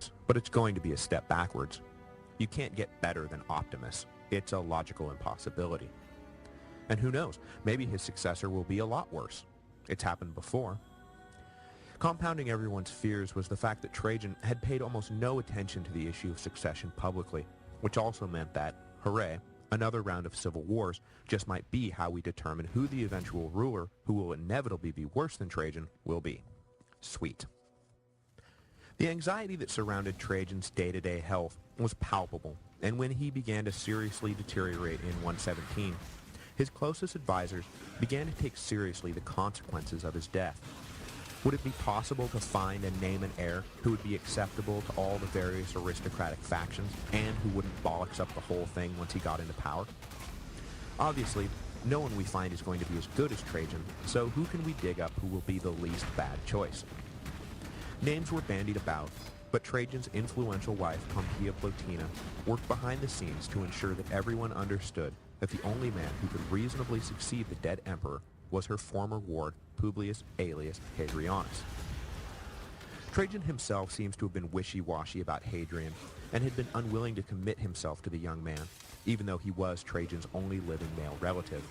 forwards, but it's going to be a step backwards. You can't get better than Optimus. It's a logical impossibility. And who knows, maybe his successor will be a lot worse. It's happened before. Compounding everyone's fears was the fact that Trajan had paid almost no attention to the issue of succession publicly, which also meant that, hooray, another round of civil wars just might be how we determine who the eventual ruler, who will inevitably be worse than Trajan, will be. Sweet. The anxiety that surrounded Trajan's day-to-day health was palpable, and when he began to seriously deteriorate in 117, his closest advisors began to take seriously the consequences of his death. Would it be possible to find and name an heir who would be acceptable to all the various aristocratic factions and who wouldn't bollocks up the whole thing once he got into power? Obviously, no one we find is going to be as good as Trajan, so who can we dig up who will be the least bad choice? Names were bandied about, but Trajan's influential wife, Pompeia Plotina, worked behind the scenes to ensure that everyone understood that the only man who could reasonably succeed the dead emperor was her former ward, Publius Aelius Hadrianus. Trajan himself seems to have been wishy-washy about Hadrian and had been unwilling to commit himself to the young man, even though he was Trajan's only living male relative.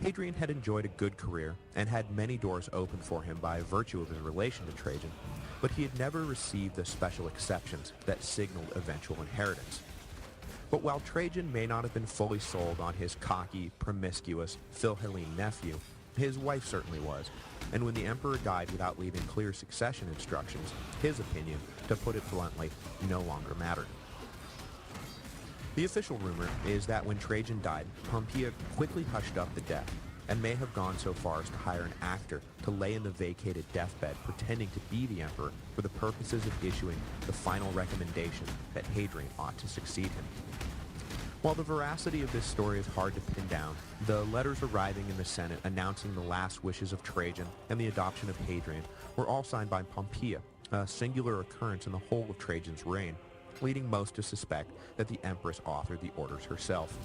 Hadrian had enjoyed a good career and had many doors open for him by virtue of his relation to Trajan, but he had never received the special exceptions that signaled eventual inheritance. But while Trajan may not have been fully sold on his cocky, promiscuous, Philhellene nephew, his wife certainly was, and when the emperor died without leaving clear succession instructions, his opinion, to put it bluntly, no longer mattered. The official rumor is that when Trajan died, Pompeia quickly hushed up the death, and may have gone so far as to hire an actor to lay in the vacated deathbed pretending to be the emperor for the purposes of issuing the final recommendation that Hadrian ought to succeed him. While the veracity of this story is hard to pin down, the letters arriving in the Senate announcing the last wishes of Trajan and the adoption of Hadrian were all signed by Pompeia, a singular occurrence in the whole of Trajan's reign, leading most to suspect that the empress authored the orders herself.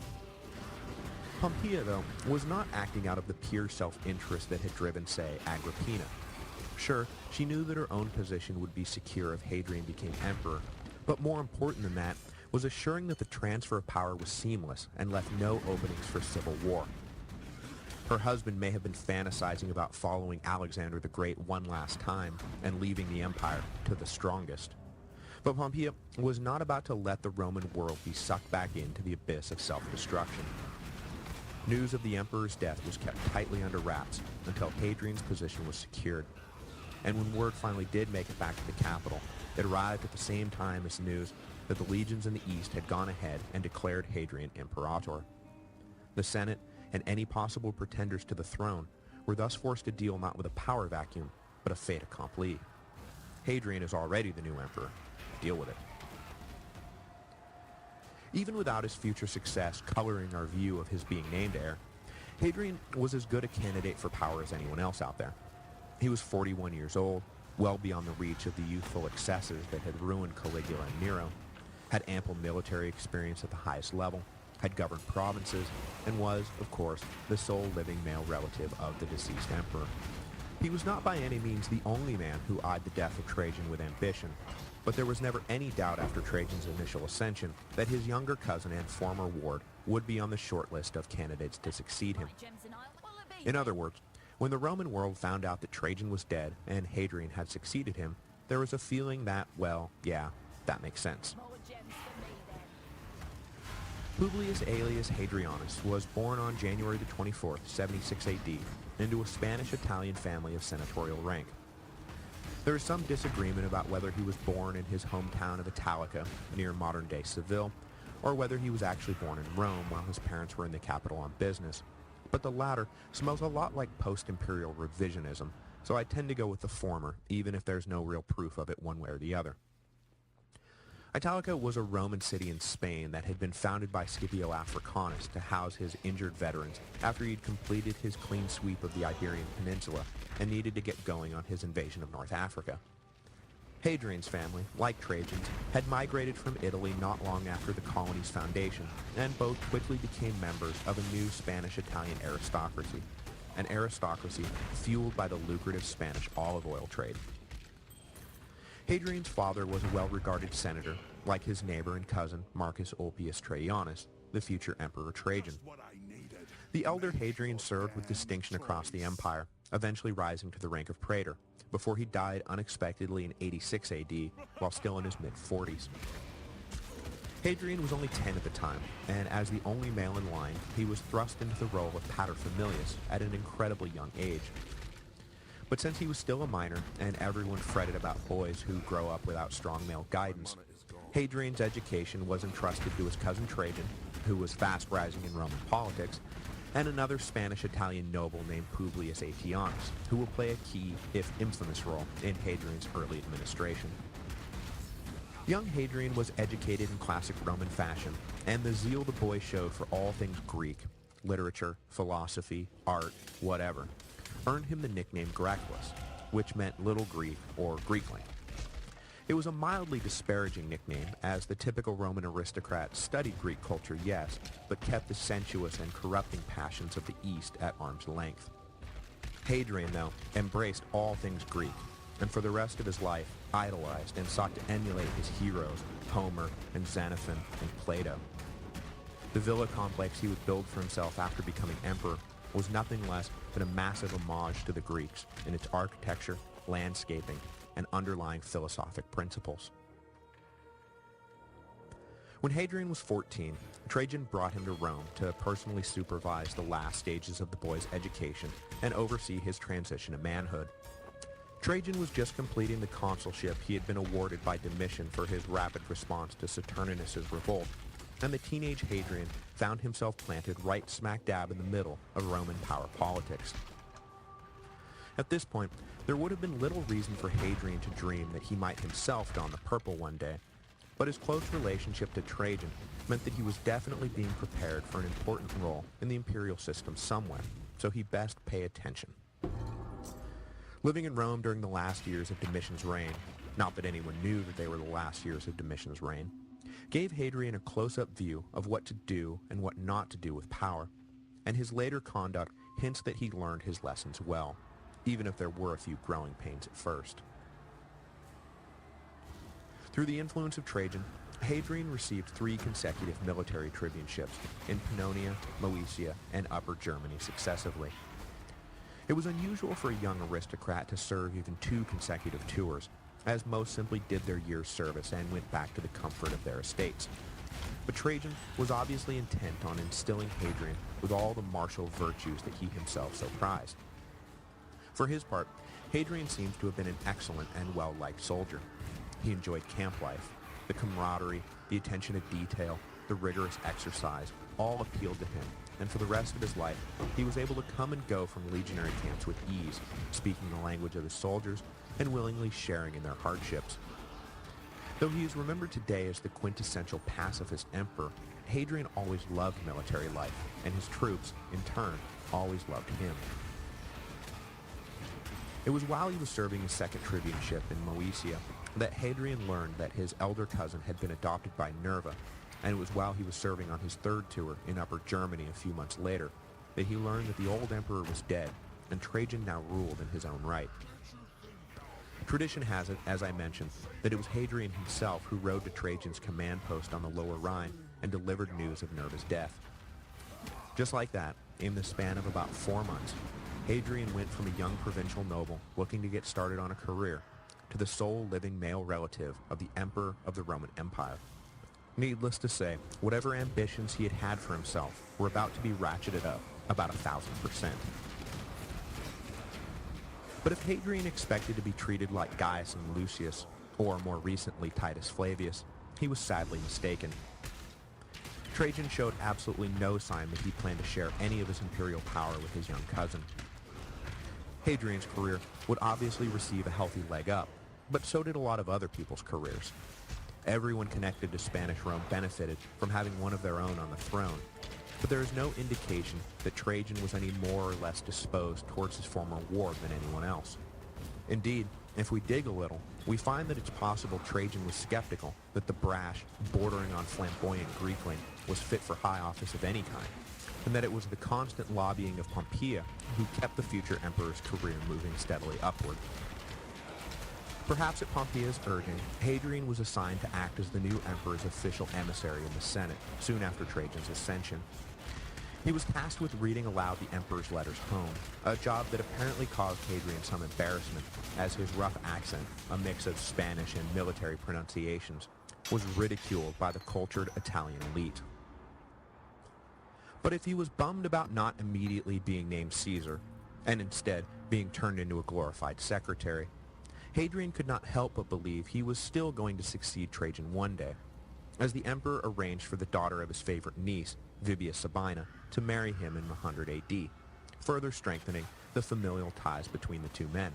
Pompeia, though, was not acting out of the pure self-interest that had driven, say, Agrippina. Sure, she knew that her own position would be secure if Hadrian became emperor, but more important than that was assuring that the transfer of power was seamless and left no openings for civil war. Her husband may have been fantasizing about following Alexander the Great one last time and leaving the empire to the strongest. But Pompeia was not about to let the Roman world be sucked back into the abyss of self-destruction. News of the emperor's death was kept tightly under wraps until Hadrian's position was secured. And when word finally did make it back to the capital, it arrived at the same time as news that the legions in the east had gone ahead and declared Hadrian imperator. The Senate and any possible pretenders to the throne were thus forced to deal not with a power vacuum, but a fait accompli. Hadrian is already the new emperor. Deal with it. Even without his future success coloring our view of his being named heir, Hadrian was as good a candidate for power as anyone else out there. He was 41 years old, well beyond the reach of the youthful excesses that had ruined Caligula and Nero, had ample military experience at the highest level, had governed provinces, and was, of course, the sole living male relative of the deceased emperor. He was not by any means the only man who eyed the death of Trajan with ambition, but there was never any doubt after Trajan's initial ascension that his younger cousin and former ward would be on the short list of candidates to succeed him. In other words, when the Roman world found out that Trajan was dead and Hadrian had succeeded him, there was a feeling that, well, yeah, that makes sense. Publius Aelius Hadrianus was born on January the 24th, 76 AD, into a Spanish-Italian family of senatorial rank. There is some disagreement about whether he was born in his hometown of Italica, near modern-day Seville, or whether he was actually born in Rome while his parents were in the capital on business. But the latter smells a lot like post-imperial revisionism, so I tend to go with the former, even if there's no real proof of it one way or the other. Italica was a Roman city in Spain that had been founded by Scipio Africanus to house his injured veterans after he'd completed his clean sweep of the Iberian Peninsula and needed to get going on his invasion of North Africa. Hadrian's family, like Trajan's, had migrated from Italy not long after the colony's foundation, and both quickly became members of a new Spanish-Italian aristocracy, an aristocracy fueled by the lucrative Spanish olive oil trade. Hadrian's father was a well-regarded senator, like his neighbor and cousin Marcus Ulpius Trajanus, the future Emperor Trajan. The elder Hadrian served with distinction across the empire, eventually rising to the rank of praetor, before he died unexpectedly in 86 AD while still in his mid-40s. Hadrian was only 10 at the time, and as the only male in line, he was thrust into the role of paterfamilias at an incredibly young age. But since he was still a minor, and everyone fretted about boys who grow up without strong male guidance, Hadrian's education was entrusted to his cousin Trajan, who was fast rising in Roman politics, and another Spanish-Italian noble named Publius Aetianus, who will play a key, if infamous, role in Hadrian's early administration. Young Hadrian was educated in classic Roman fashion, and the zeal the boy showed for all things Greek, literature, philosophy, art, whatever, earned him the nickname Graeculus, which meant Little Greek or Greekling. It was a mildly disparaging nickname, as the typical Roman aristocrat studied Greek culture, yes, but kept the sensuous and corrupting passions of the East at arm's length. Hadrian, though, embraced all things Greek, and for the rest of his life idolized and sought to emulate his heroes, Homer and Xenophon and Plato. The villa complex he would build for himself after becoming emperor was nothing less than a massive homage to the Greeks in its architecture, landscaping, and underlying philosophic principles. When Hadrian was 14, Trajan brought him to Rome to personally supervise the last stages of the boy's education and oversee his transition to manhood. Trajan was just completing the consulship he had been awarded by Domitian for his rapid response to Saturninus' revolt, and the teenage Hadrian found himself planted right smack dab in the middle of Roman power politics. At this point, there would have been little reason for Hadrian to dream that he might himself don the purple one day, but his close relationship to Trajan meant that he was definitely being prepared for an important role in the imperial system somewhere, so he best pay attention. Living in Rome during the last years of Domitian's reign, not that anyone knew that they were the last years of Domitian's reign, gave Hadrian a close-up view of what to do and what not to do with power, and his later conduct hints that he learned his lessons well, even if there were a few growing pains at first. Through the influence of Trajan, Hadrian received 3 consecutive military tribuneships in Pannonia, Moesia, and Upper Germany successively. It was unusual for a young aristocrat to serve even 2 consecutive tours, as most simply did their year's service and went back to the comfort of their estates. But Trajan was obviously intent on instilling Hadrian with all the martial virtues that he himself so prized. For his part, Hadrian seems to have been an excellent and well-liked soldier. He enjoyed camp life. The camaraderie, the attention to detail, the rigorous exercise, all appealed to him, and for the rest of his life, he was able to come and go from legionary camps with ease, speaking the language of his soldiers and willingly sharing in their hardships. Though he is remembered today as the quintessential pacifist emperor, Hadrian always loved military life, and his troops, in turn, always loved him. It was while he was serving his second tribuneship in Moesia that Hadrian learned that his elder cousin had been adopted by Nerva, and it was while he was serving on his third tour in Upper Germany a few months later that he learned that the old emperor was dead, and Trajan now ruled in his own right. Tradition has it, as I mentioned, that it was Hadrian himself who rode to Trajan's command post on the Lower Rhine and delivered news of Nerva's death. Just like that, in the span of about 4 months, Hadrian went from a young provincial noble looking to get started on a career to the sole living male relative of the Emperor of the Roman Empire. Needless to say, whatever ambitions he had had for himself were about to be ratcheted up about 1,000%. But if Hadrian expected to be treated like Gaius and Lucius, or more recently Titus Flavius, he was sadly mistaken. Trajan showed absolutely no sign that he planned to share any of his imperial power with his young cousin. Hadrian's career would obviously receive a healthy leg up, but so did a lot of other people's careers. Everyone connected to Spanish Rome benefited from having one of their own on the throne, but there is no indication that Trajan was any more or less disposed towards his former ward than anyone else. Indeed, if we dig a little, we find that it's possible Trajan was skeptical that the brash, bordering on flamboyant Greekling was fit for high office of any kind, and that it was the constant lobbying of Pompeia who kept the future emperor's career moving steadily upward. Perhaps at Pompeia's urging, Hadrian was assigned to act as the new emperor's official emissary in the Senate, soon after Trajan's ascension. He was tasked with reading aloud the emperor's letters home, a job that apparently caused Hadrian some embarrassment, as his rough accent, a mix of Spanish and military pronunciations, was ridiculed by the cultured Italian elite. But if he was bummed about not immediately being named Caesar, and instead being turned into a glorified secretary, Hadrian could not help but believe he was still going to succeed Trajan one day, as the emperor arranged for the daughter of his favorite niece, Vibia Sabina, to marry him in 100 AD, further strengthening the familial ties between the two men.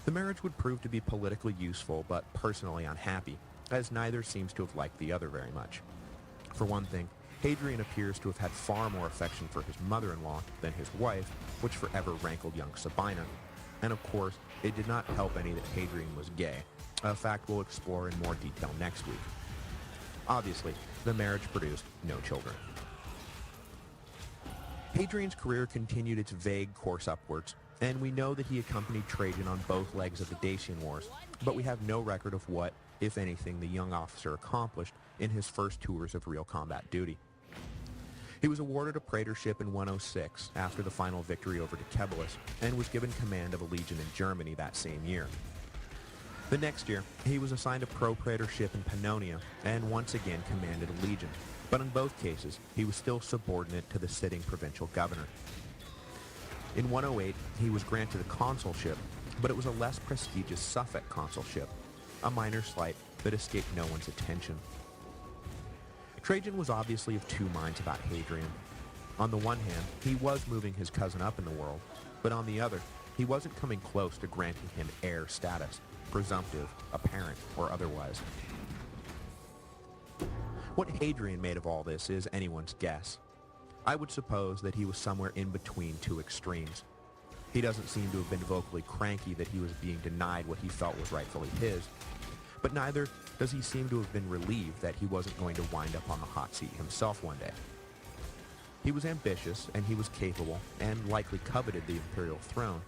The marriage would prove to be politically useful but personally unhappy, as neither seems to have liked the other very much. For one thing, Hadrian appears to have had far more affection for his mother-in-law than his wife, which forever rankled young Sabina. And of course, it did not help any that Hadrian was gay, a fact we'll explore in more detail next week. Obviously, the marriage produced no children. Hadrian's career continued its vague course upwards, and we know that he accompanied Trajan on both legs of the Dacian Wars, but we have no record of what, if anything, the young officer accomplished in his first tours of real combat duty. He was awarded a praetorship in 106 after the final victory over Decebalus, and was given command of a legion in Germany that same year. The next year, he was assigned a propraetorship in Pannonia, and once again commanded a legion, but in both cases, he was still subordinate to the sitting provincial governor. In 108, he was granted a consulship, but it was a less prestigious suffect consulship, a minor slight that escaped no one's attention. Trajan was obviously of two minds about Hadrian. On the one hand, he was moving his cousin up in the world, but on the other, he wasn't coming close to granting him heir status, presumptive, apparent, or otherwise. What Hadrian made of all this is anyone's guess. I would suppose that he was somewhere in between two extremes. He doesn't seem to have been vocally cranky that he was being denied what he felt was rightfully his, but neither does he seem to have been relieved that he wasn't going to wind up on the hot seat himself one day. He was ambitious, and he was capable, and likely coveted the imperial throne,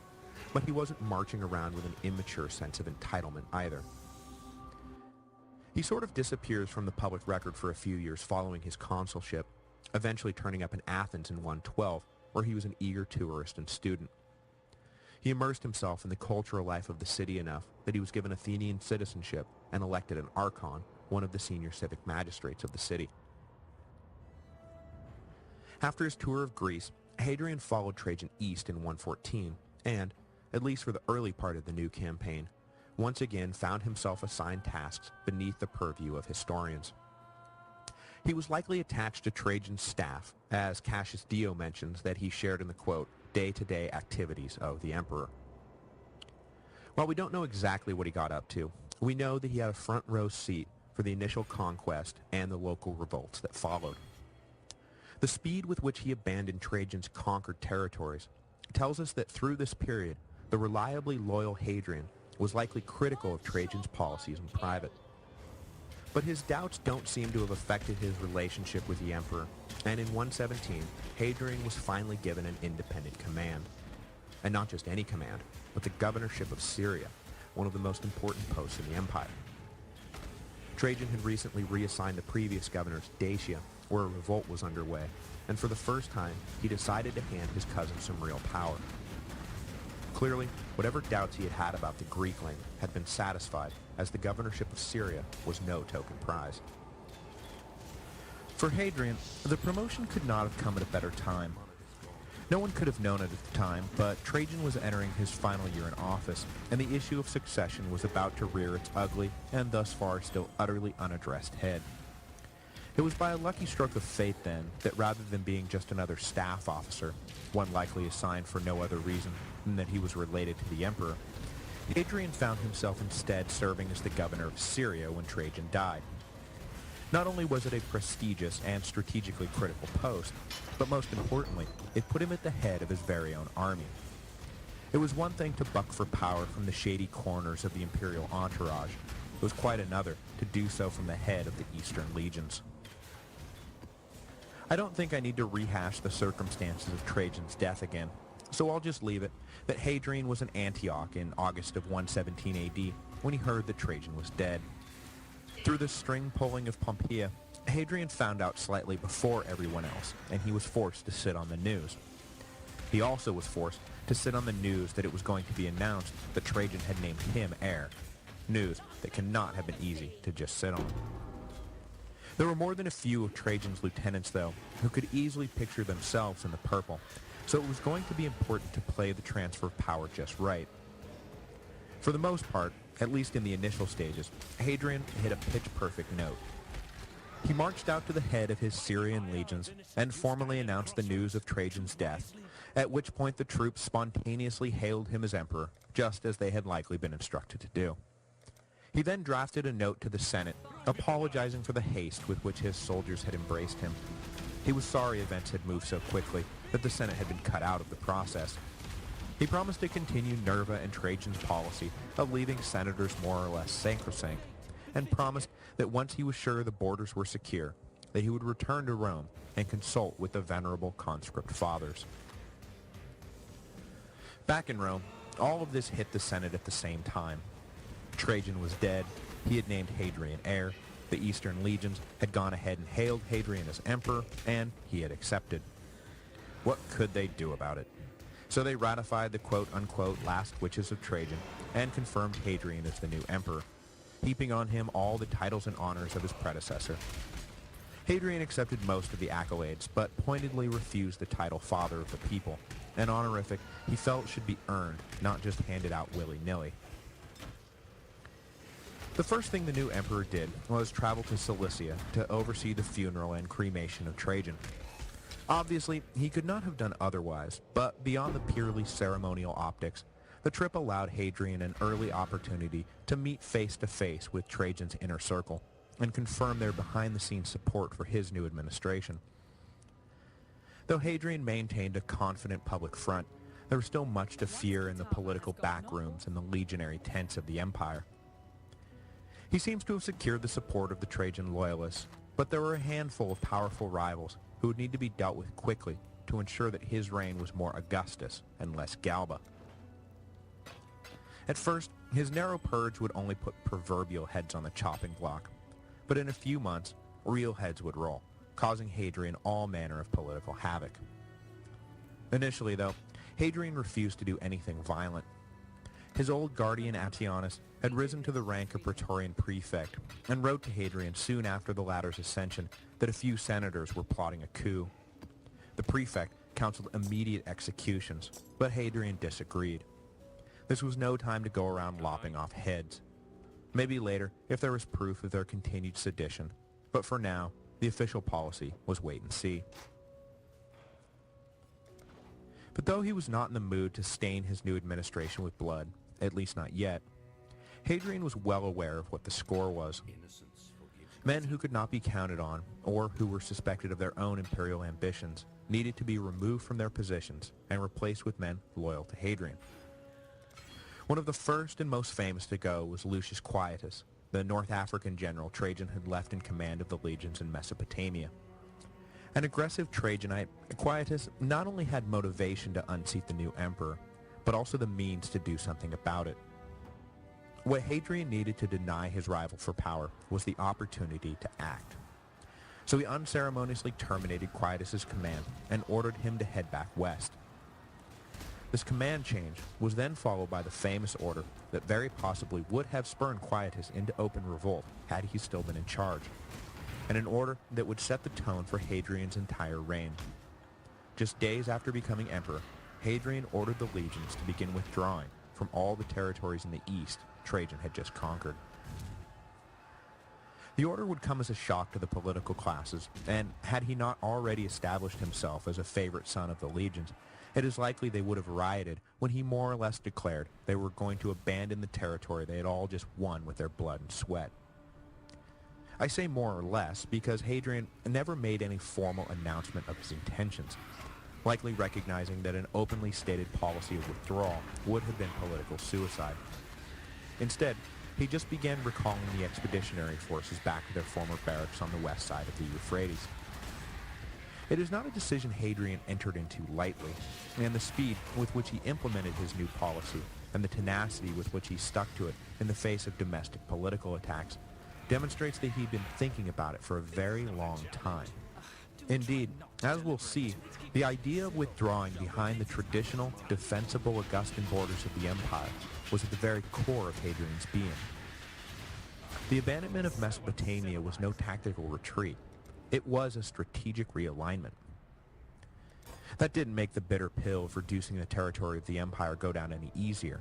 but he wasn't marching around with an immature sense of entitlement either. He sort of disappears from the public record for a few years following his consulship, eventually turning up in Athens in 112, where he was an eager tourist and student. He immersed himself in the cultural life of the city enough that he was given Athenian citizenship and elected an archon, one of the senior civic magistrates of the city. After his tour of Greece, Hadrian followed Trajan east in 114, and, at least for the early part of the new campaign, once again found himself assigned tasks beneath the purview of historians. He was likely attached to Trajan's staff, as Cassius Dio mentions that he shared in the, quote, day-to-day activities of the emperor. While we don't know exactly what he got up to, we know that he had a front row seat for the initial conquest and the local revolts that followed. The speed with which he abandoned Trajan's conquered territories tells us that through this period, the reliably loyal Hadrian was likely critical of Trajan's policies in private. But his doubts don't seem to have affected his relationship with the emperor, and in 117, Hadrian was finally given an independent command. And not just any command, but the governorship of Syria, one of the most important posts in the empire. Trajan had recently reassigned the previous governors Dacia, where a revolt was underway, and for the first time, he decided to hand his cousin some real power. Clearly, whatever doubts he had had about the Greekling had been satisfied, as the governorship of Syria was no token prize. For Hadrian, the promotion could not have come at a better time. No one could have known it at the time, but Trajan was entering his final year in office, and the issue of succession was about to rear its ugly, and thus far still utterly unaddressed head. It was by a lucky stroke of fate, then, that rather than being just another staff officer, one likely assigned for no other reason than that he was related to the emperor, Hadrian found himself instead serving as the governor of Syria when Trajan died. Not only was it a prestigious and strategically critical post, but most importantly, it put him at the head of his very own army. It was one thing to buck for power from the shady corners of the imperial entourage. It was quite another to do so from the head of the Eastern legions. I don't think I need to rehash the circumstances of Trajan's death again. So I'll just leave it that Hadrian was in Antioch in August of 117 AD when he heard that Trajan was dead. Through the string pulling of Pompeia, Hadrian found out slightly before everyone else, and he was forced to sit on the news. He also was forced to sit on the news that it was going to be announced that Trajan had named him heir. News that cannot have been easy to just sit on. There were more than a few of Trajan's lieutenants, though, who could easily picture themselves in the purple, so it was going to be important to play the transfer of power just right. For the most part, at least in the initial stages, Hadrian hit a pitch-perfect note. He marched out to the head of his Syrian legions and formally announced the news of Trajan's death, at which point the troops spontaneously hailed him as emperor, just as they had likely been instructed to do. He then drafted a note to the Senate, apologizing for the haste with which his soldiers had embraced him. He was sorry events had moved so quickly, that the Senate had been cut out of the process. He promised to continue Nerva and Trajan's policy of leaving senators more or less sacrosanct, and promised that once he was sure the borders were secure, that he would return to Rome and consult with the venerable conscript fathers. Back in Rome, all of this hit the Senate at the same time. Trajan was dead, he had named Hadrian heir, the Eastern legions had gone ahead and hailed Hadrian as emperor, and he had accepted. What could they do about it? So they ratified the quote-unquote last wishes of Trajan and confirmed Hadrian as the new emperor, heaping on him all the titles and honors of his predecessor. Hadrian accepted most of the accolades, but pointedly refused the title Father of the People, an honorific he felt should be earned, not just handed out willy-nilly. The first thing the new emperor did was travel to Cilicia to oversee the funeral and cremation of Trajan. Obviously, he could not have done otherwise, but beyond the purely ceremonial optics, the trip allowed Hadrian an early opportunity to meet face-to-face with Trajan's inner circle and confirm their behind-the-scenes support for his new administration. Though Hadrian maintained a confident public front, there was still much to fear in the political backrooms and the legionary tents of the empire. He seems to have secured the support of the Trajan loyalists, but there were a handful of powerful rivals who would need to be dealt with quickly to ensure that his reign was more Augustus and less Galba. At first, his narrow purge would only put proverbial heads on the chopping block, but in a few months, real heads would roll, causing Hadrian all manner of political havoc. Initially, though, Hadrian refused to do anything violent. His old guardian Attianus had risen to the rank of Praetorian prefect and wrote to Hadrian soon after the latter's ascension that a few senators were plotting a coup. The prefect counseled immediate executions, but Hadrian disagreed. This was no time to go around lopping off heads. Maybe later, if there was proof of their continued sedition, but for now, the official policy was wait and see. But though he was not in the mood to stain his new administration with blood, at least not yet, Hadrian was well aware of what the score was. Men who could not be counted on, or who were suspected of their own imperial ambitions, needed to be removed from their positions and replaced with men loyal to Hadrian. One of the first and most famous to go was Lucius Quietus, the North African general Trajan had left in command of the legions in Mesopotamia. An aggressive Trajanite, Quietus not only had motivation to unseat the new emperor, but also the means to do something about it. What Hadrian needed to deny his rival for power was the opportunity to act. So he unceremoniously terminated Quietus's command and ordered him to head back west. This command change was then followed by the famous order that very possibly would have spurred Quietus into open revolt had he still been in charge, and an order that would set the tone for Hadrian's entire reign. Just days after becoming emperor, Hadrian ordered the legions to begin withdrawing from all the territories in the east Trajan had just conquered. The order would come as a shock to the political classes, and had he not already established himself as a favorite son of the legions, it is likely they would have rioted when he more or less declared they were going to abandon the territory they had all just won with their blood and sweat. I say more or less because Hadrian never made any formal announcement of his intentions, likely recognizing that an openly stated policy of withdrawal would have been political suicide. Instead, he just began recalling the expeditionary forces back to their former barracks on the west side of the Euphrates. It is not a decision Hadrian entered into lightly, and the speed with which he implemented his new policy and the tenacity with which he stuck to it in the face of domestic political attacks demonstrates that he'd been thinking about it for a very long time. Indeed, as we'll see, the idea of withdrawing behind the traditional, defensible Augustan borders of the empire was at the very core of Hadrian's being. The abandonment of Mesopotamia was no tactical retreat. It was a strategic realignment. That didn't make the bitter pill of reducing the territory of the empire go down any easier,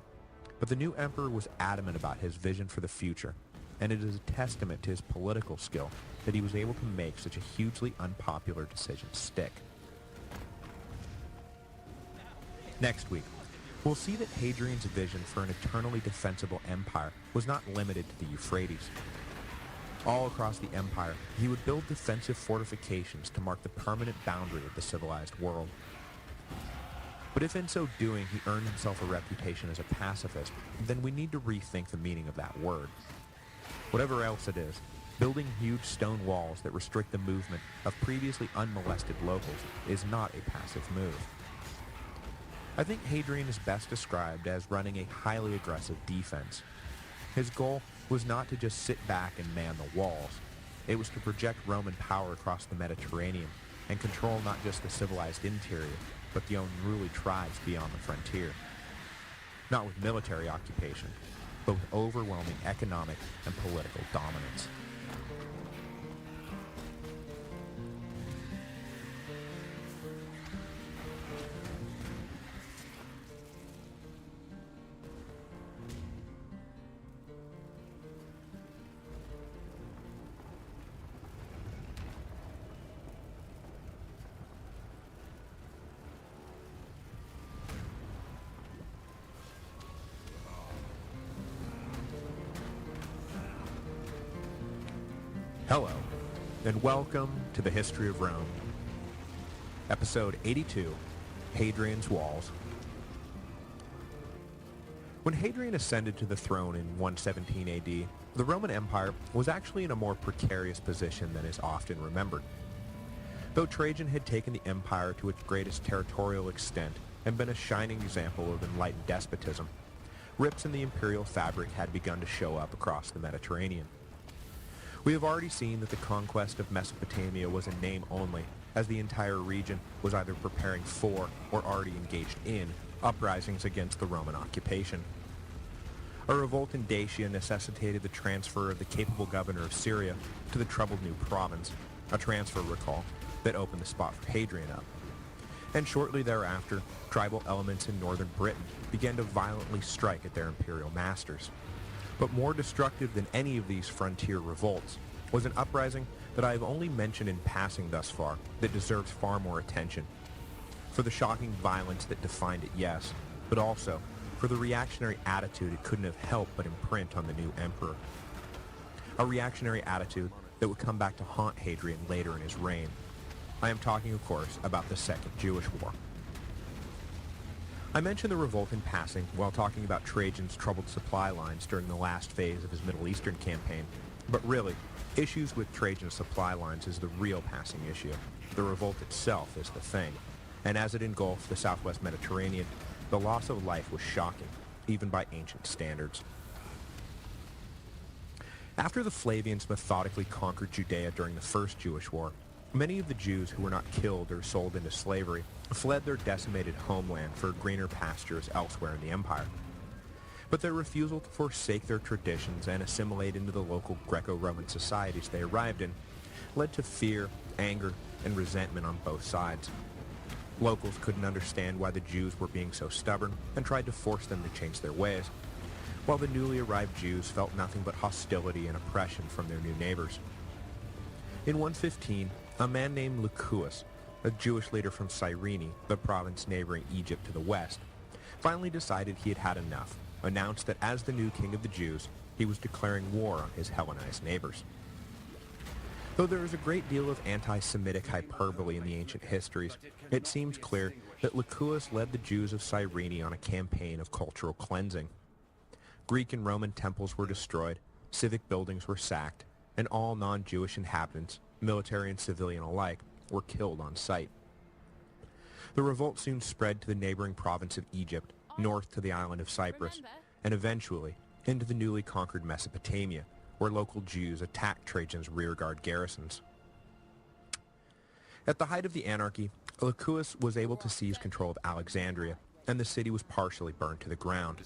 but the new emperor was adamant about his vision for the future, and it is a testament to his political skill that he was able to make such a hugely unpopular decision stick. Next week, we'll see that Hadrian's vision for an eternally defensible empire was not limited to the Euphrates. All across the empire, he would build defensive fortifications to mark the permanent boundary of the civilized world. But if in so doing he earned himself a reputation as a pacifist, then we need to rethink the meaning of that word. Whatever else it is, building huge stone walls that restrict the movement of previously unmolested locals is not a passive move. I think Hadrian is best described as running a highly aggressive defense. His goal was not to just sit back and man the walls. It was to project Roman power across the Mediterranean and control not just the civilized interior, but the unruly tribes beyond the frontier. Not with military occupation, but with overwhelming economic and political dominance. Hello, and welcome to the History of Rome. Episode 82, Hadrian's Walls. When Hadrian ascended to the throne in 117 AD, the Roman Empire was actually in a more precarious position than is often remembered. Though Trajan had taken the empire to its greatest territorial extent and been a shining example of enlightened despotism, rips in the imperial fabric had begun to show up across the Mediterranean. We have already seen that the conquest of Mesopotamia was in name only, as the entire region was either preparing for or already engaged in uprisings against the Roman occupation. A revolt in Dacia necessitated the transfer of the capable governor of Syria to the troubled new province, a transfer, recall, that opened the spot for Hadrian up. And shortly thereafter, tribal elements in northern Britain began to violently strike at their imperial masters. But more destructive than any of these frontier revolts was an uprising that I have only mentioned in passing thus far that deserves far more attention. For the shocking violence that defined it, yes, but also for the reactionary attitude it couldn't have helped but imprint on the new emperor. A reactionary attitude that would come back to haunt Hadrian later in his reign. I am talking, of course, about the Second Jewish War. I mentioned the revolt in passing while talking about Trajan's troubled supply lines during the last phase of his Middle Eastern campaign, but really, issues with Trajan's supply lines is the real passing issue. The revolt itself is the thing, and as it engulfed the southwest Mediterranean, the loss of life was shocking, even by ancient standards. After the Flavians methodically conquered Judea during the First Jewish War, many of the Jews who were not killed or sold into slavery fled their decimated homeland for greener pastures elsewhere in the empire. But their refusal to forsake their traditions and assimilate into the local Greco-Roman societies they arrived in led to fear, anger, and resentment on both sides. Locals couldn't understand why the Jews were being so stubborn and tried to force them to change their ways, while the newly arrived Jews felt nothing but hostility and oppression from their new neighbors. In 115, a man named Lucullus, a Jewish leader from Cyrene, the province neighboring Egypt to the west, finally decided he had had enough, announced that as the new king of the Jews, he was declaring war on his Hellenized neighbors. Though there is a great deal of anti-Semitic hyperbole in the ancient histories, it seems clear that Lucullus led the Jews of Cyrene on a campaign of cultural cleansing. Greek and Roman temples were destroyed, civic buildings were sacked, and all non-Jewish inhabitants, military and civilian alike, were killed on sight. The revolt soon spread to the neighboring province of Egypt, north to the island of Cyprus, and eventually into the newly conquered Mesopotamia, where local Jews attacked Trajan's rearguard garrisons. At the height of the anarchy, Licinius was able to seize control of Alexandria, and the city was partially burned to the ground.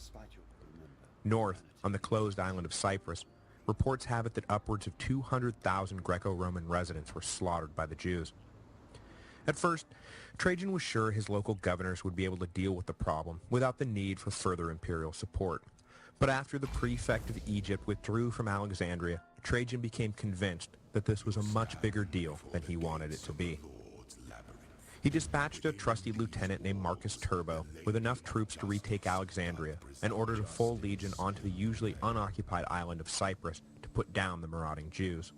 North, on the closed island of Cyprus, reports have it that upwards of 200,000 Greco-Roman residents were slaughtered by the Jews. At first, Trajan was sure his local governors would be able to deal with the problem without the need for further imperial support. But after the prefect of Egypt withdrew from Alexandria, Trajan became convinced that this was a much bigger deal than he wanted it to be. He dispatched a trusty lieutenant named Marcus Turbo with enough troops to retake Alexandria and ordered a full legion onto the usually unoccupied island of Cyprus to put down the marauding Jews.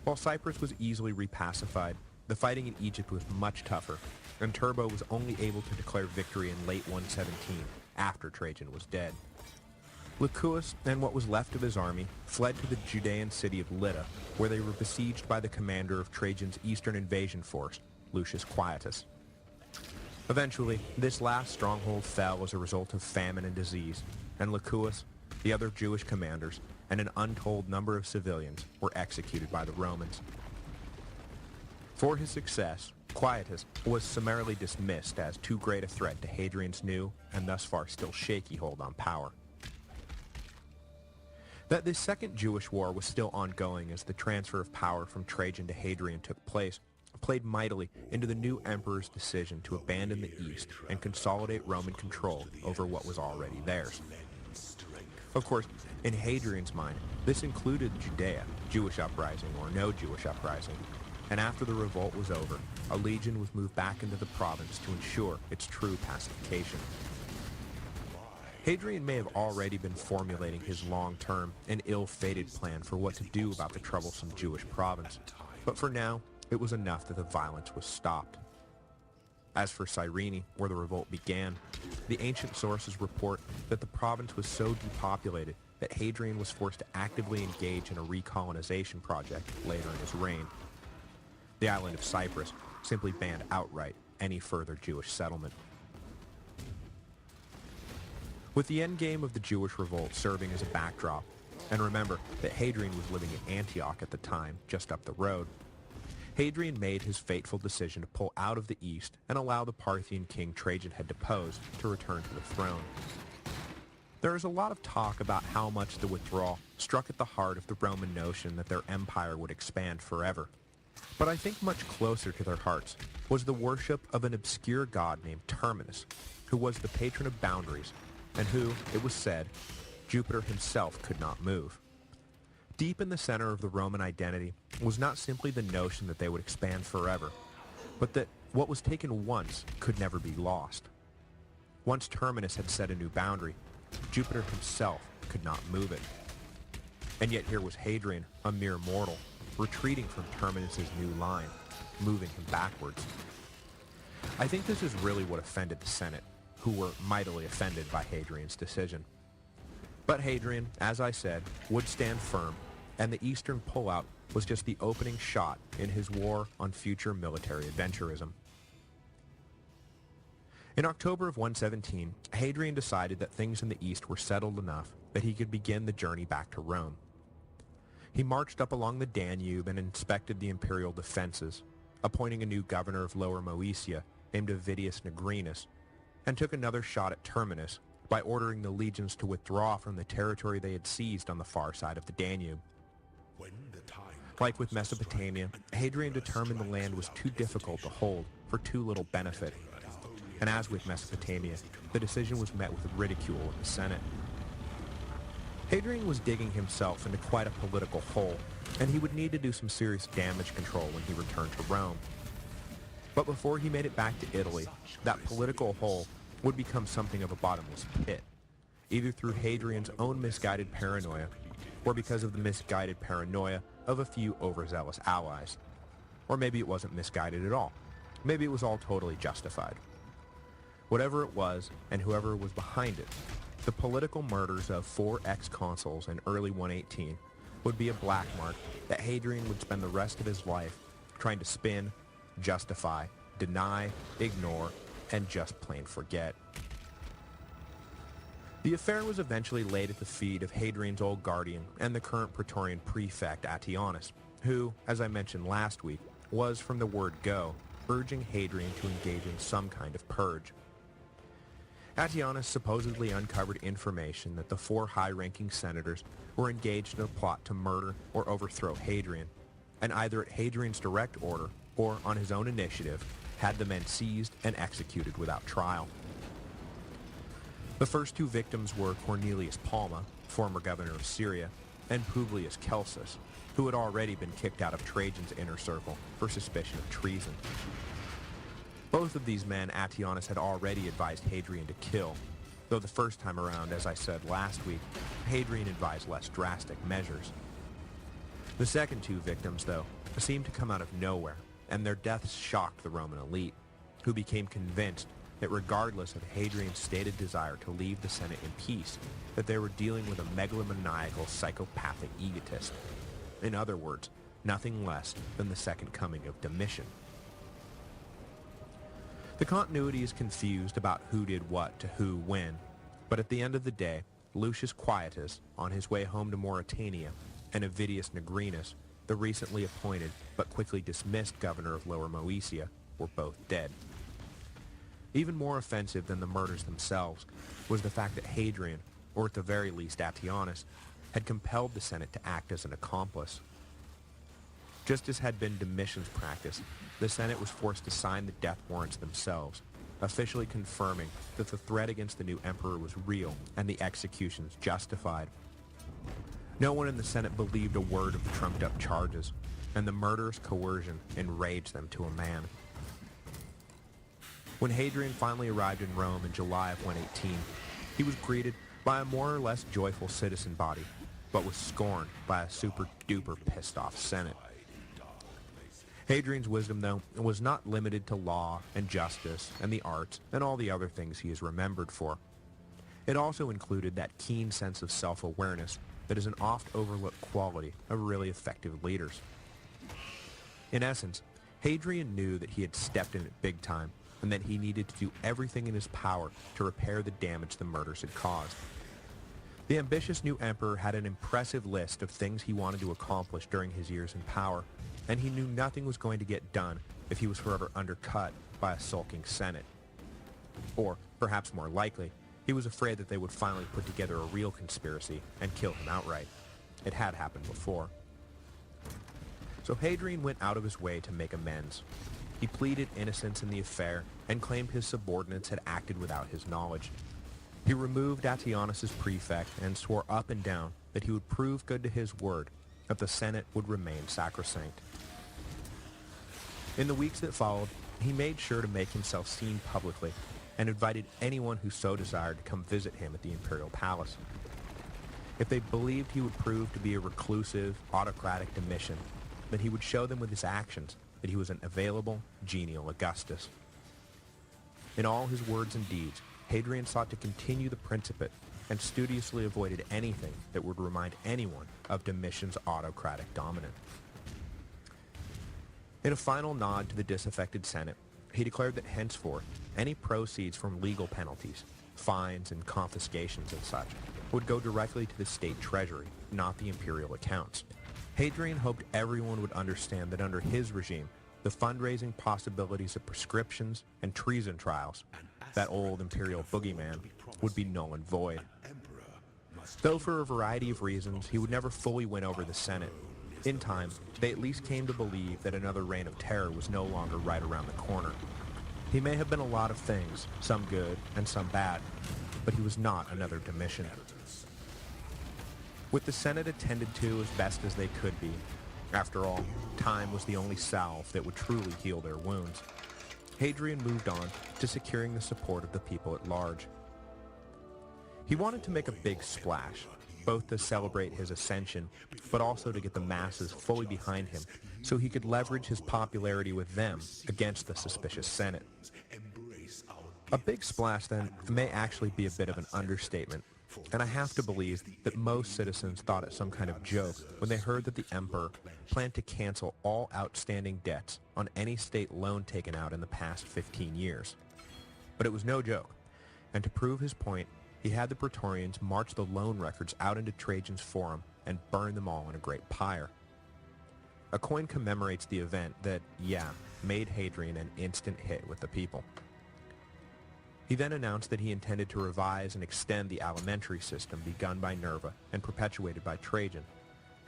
While Cyprus was easily repacified, the fighting in Egypt was much tougher, and Turbo was only able to declare victory in late 117, after Trajan was dead. Licinius and what was left of his army fled to the Judean city of Lydda, where they were besieged by the commander of Trajan's eastern invasion force, Lucius Quietus. Eventually, this last stronghold fell as a result of famine and disease, and Licinius, the other Jewish commanders, and an untold number of civilians were executed by the Romans. For his success, Quietus was summarily dismissed as too great a threat to Hadrian's new, and thus far still shaky, hold on power. That this second Jewish war was still ongoing as the transfer of power from Trajan to Hadrian took place played mightily into the new emperor's decision to abandon the East and consolidate Roman control over what was already theirs. Of course, in Hadrian's mind, this included Judea, Jewish uprising or no Jewish uprising, and after the revolt was over, a legion was moved back into the province to ensure its true pacification. Hadrian may have already been formulating his long-term and ill-fated plan for what to do about the troublesome Jewish province, but for now, it was enough that the violence was stopped. As for Cyrene, where the revolt began, the ancient sources report that the province was so depopulated that Hadrian was forced to actively engage in a recolonization project later in his reign. The island of Cyprus simply banned outright any further Jewish settlement. With the endgame of the Jewish revolt serving as a backdrop, and remember that Hadrian was living in Antioch at the time, just up the road, Hadrian made his fateful decision to pull out of the east and allow the Parthian king Trajan had deposed to return to the throne. There is a lot of talk about how much the withdrawal struck at the heart of the Roman notion that their empire would expand forever. But I think much closer to their hearts was the worship of an obscure god named Terminus, who was the patron of boundaries, and who, it was said, Jupiter himself could not move. Deep in the center of the Roman identity was not simply the notion that they would expand forever, but that what was taken once could never be lost. Once Terminus had set a new boundary, Jupiter himself could not move it. And yet here was Hadrian, a mere mortal, retreating from Terminus's new line, moving him backwards. I think this is really what offended the Senate, who were mightily offended by Hadrian's decision. But Hadrian, as I said, would stand firm, and the eastern pullout was just the opening shot in his war on future military adventurism. In October of 117, Hadrian decided that things in the east were settled enough that he could begin the journey back to Rome. He marched up along the Danube and inspected the imperial defenses, appointing a new governor of Lower Moesia named Avidius Nigrinus, and took another shot at Terminus by ordering the legions to withdraw from the territory they had seized on the far side of the Danube. Like with Mesopotamia, Hadrian determined the land was too difficult to hold for too little benefit. And as with Mesopotamia, the decision was met with ridicule in the Senate. Hadrian was digging himself into quite a political hole, and he would need to do some serious damage control when he returned to Rome. But before he made it back to Italy, that political hole would become something of a bottomless pit, either through Hadrian's own misguided paranoia, or because of the misguided paranoia of a few overzealous allies. Or maybe it wasn't misguided at all. Maybe it was all totally justified. Whatever it was, and whoever was behind it, the political murders of 4 ex-consuls in early 118 would be a black mark that Hadrian would spend the rest of his life trying to spin, justify, deny, ignore, and just plain forget. The affair was eventually laid at the feet of Hadrian's old guardian and the current Praetorian prefect Attianus, who, as I mentioned last week, was from the word go, urging Hadrian to engage in some kind of purge. Attianus supposedly uncovered information that the 4 high-ranking senators were engaged in a plot to murder or overthrow Hadrian, and either at Hadrian's direct order or on his own initiative had the men seized and executed without trial. The first 2 victims were Cornelius Palma, former governor of Syria, and Publius Celsus, who had already been kicked out of Trajan's inner circle for suspicion of treason. Both of these men Attianus had already advised Hadrian to kill, though the first time around, as I said last week, Hadrian advised less drastic measures. The second 2 victims, though, seemed to come out of nowhere, and their deaths shocked the Roman elite, who became convinced that regardless of Hadrian's stated desire to leave the Senate in peace, that they were dealing with a megalomaniacal psychopathic egotist. In other words, nothing less than the second coming of Domitian. The continuity is confused about who did what to who when, but at the end of the day, Lucius Quietus, on his way home to Mauritania, and Avidius Nigrinus, the recently appointed but quickly dismissed governor of Lower Moesia, were both dead. Even more offensive than the murders themselves was the fact that Hadrian, or at the very least Attianus, had compelled the Senate to act as an accomplice. Just as had been Domitian's practice, the Senate was forced to sign the death warrants themselves, officially confirming that the threat against the new emperor was real and the executions justified. No one in the Senate believed a word of the trumped-up charges, and the murderous coercion enraged them to a man. When Hadrian finally arrived in Rome in July of 118, he was greeted by a more or less joyful citizen body, but was scorned by a super-duper pissed-off Senate. Hadrian's wisdom, though, was not limited to law and justice and the arts and all the other things he is remembered for. It also included that keen sense of self-awareness that is an oft-overlooked quality of really effective leaders. In essence, Hadrian knew that he had stepped in it big time and that he needed to do everything in his power to repair the damage the murders had caused. The ambitious new emperor had an impressive list of things he wanted to accomplish during his years in power, and he knew nothing was going to get done if he was forever undercut by a sulking Senate. Or, perhaps more likely, he was afraid that they would finally put together a real conspiracy and kill him outright. It had happened before. So Hadrian went out of his way to make amends. He pleaded innocence in the affair and claimed his subordinates had acted without his knowledge. He removed Attianus as prefect and swore up and down that he would prove good to his word, that the Senate would remain sacrosanct. In the weeks that followed, he made sure to make himself seen publicly and invited anyone who so desired to come visit him at the imperial palace. If they believed he would prove to be a reclusive, autocratic Domitian, then he would show them with his actions that he was an available, genial Augustus. In all his words and deeds, Hadrian sought to continue the Principate and studiously avoided anything that would remind anyone of Domitian's autocratic dominance. In a final nod to the disaffected Senate, he declared that henceforth, any proceeds from legal penalties, fines and confiscations and such, would go directly to the state treasury, not the imperial accounts. Hadrian hoped everyone would understand that under his regime, the fundraising possibilities of prescriptions and treason trials, that old imperial boogeyman, would be null and void. Though for a variety of reasons, he would never fully win over the Senate. In time, they at least came to believe that another reign of terror was no longer right around the corner. He may have been a lot of things, some good and some bad, but he was not another Domitian. With the Senate attended to as best as they could be, after all, time was the only salve that would truly heal their wounds, Hadrian moved on to securing the support of the people at large. He wanted to make a big splash, both to celebrate his ascension, but also to get the masses fully behind him so he could leverage his popularity with them against the suspicious Senate. A big splash, then, may actually be a bit of an understatement, And I have to believe that most citizens thought it some kind of joke when they heard that the emperor planned to cancel all outstanding debts on any state loan taken out in the past 15 years. But it was no joke, and to prove his point, he had the Praetorians march the loan records out into Trajan's forum and burn them all in a great pyre. A coin commemorates the event that, made Hadrian an instant hit with the people. He then announced that he intended to revise and extend the alimentary system begun by Nerva and perpetuated by Trajan,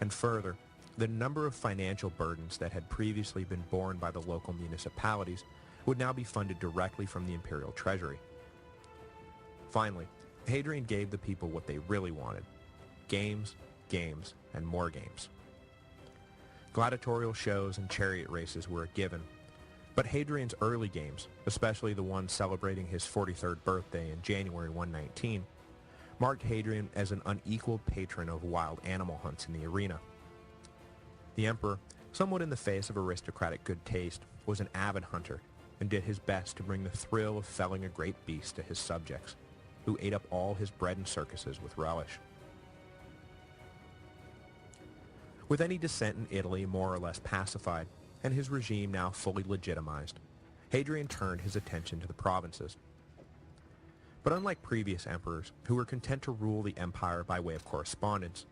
and further, the number of financial burdens that had previously been borne by the local municipalities would now be funded directly from the imperial treasury. Finally, Hadrian gave the people what they really wanted: games, games, and more games. Gladiatorial shows and chariot races were a given, but Hadrian's early games, especially the one celebrating his 43rd birthday in January 119, marked Hadrian as an unequaled patron of wild animal hunts in the arena. The emperor, somewhat in the face of aristocratic good taste, was an avid hunter and did his best to bring the thrill of felling a great beast to his subjects, who ate up all his bread and circuses with relish. With any dissent in Italy more or less pacified, and his regime now fully legitimized, Hadrian turned his attention to the provinces. But unlike previous emperors, who were content to rule the empire by way of correspondence,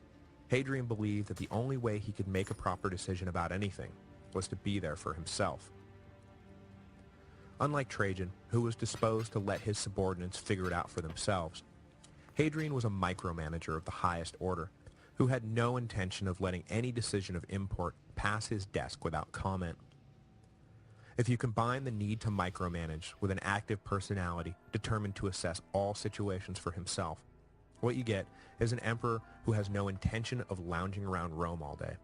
Hadrian believed that the only way he could make a proper decision about anything was to be there for himself. Unlike Trajan, who was disposed to let his subordinates figure it out for themselves, Hadrian was a micromanager of the highest order, who had no intention of letting any decision of import pass his desk without comment. If you combine the need to micromanage with an active personality determined to assess all situations for himself, what you get is an emperor who has no intention of lounging around Rome all day.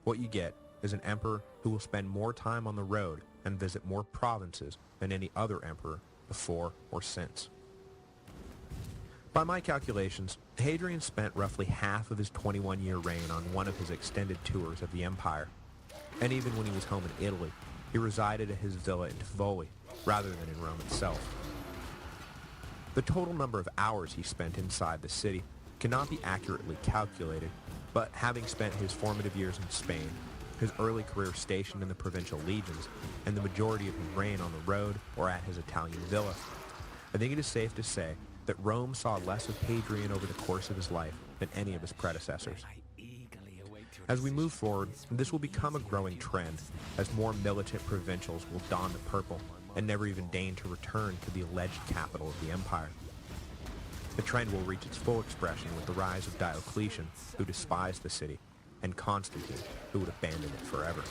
What you get is an emperor who will spend more time on the road and visit more provinces than any other emperor before or since. By my calculations, Hadrian spent roughly half of his 21-year reign on one of his extended tours of the empire. And even when he was home in Italy, he resided at his villa in Tivoli, rather than in Rome itself. The total number of hours he spent inside the city cannot be accurately calculated, but having spent his formative years in Spain, his early career stationed in the provincial legions, and the majority of his reign on the road or at his Italian villa, I think it is safe to say that Rome saw less of Hadrian over the course of his life than any of his predecessors. As we move forward, this will become a growing trend, as more militant provincials will don the purple and never even deign to return to the alleged capital of the empire. The trend will reach its full expression with the rise of Diocletian, who despised the city, and Constantine, who would abandon it forever.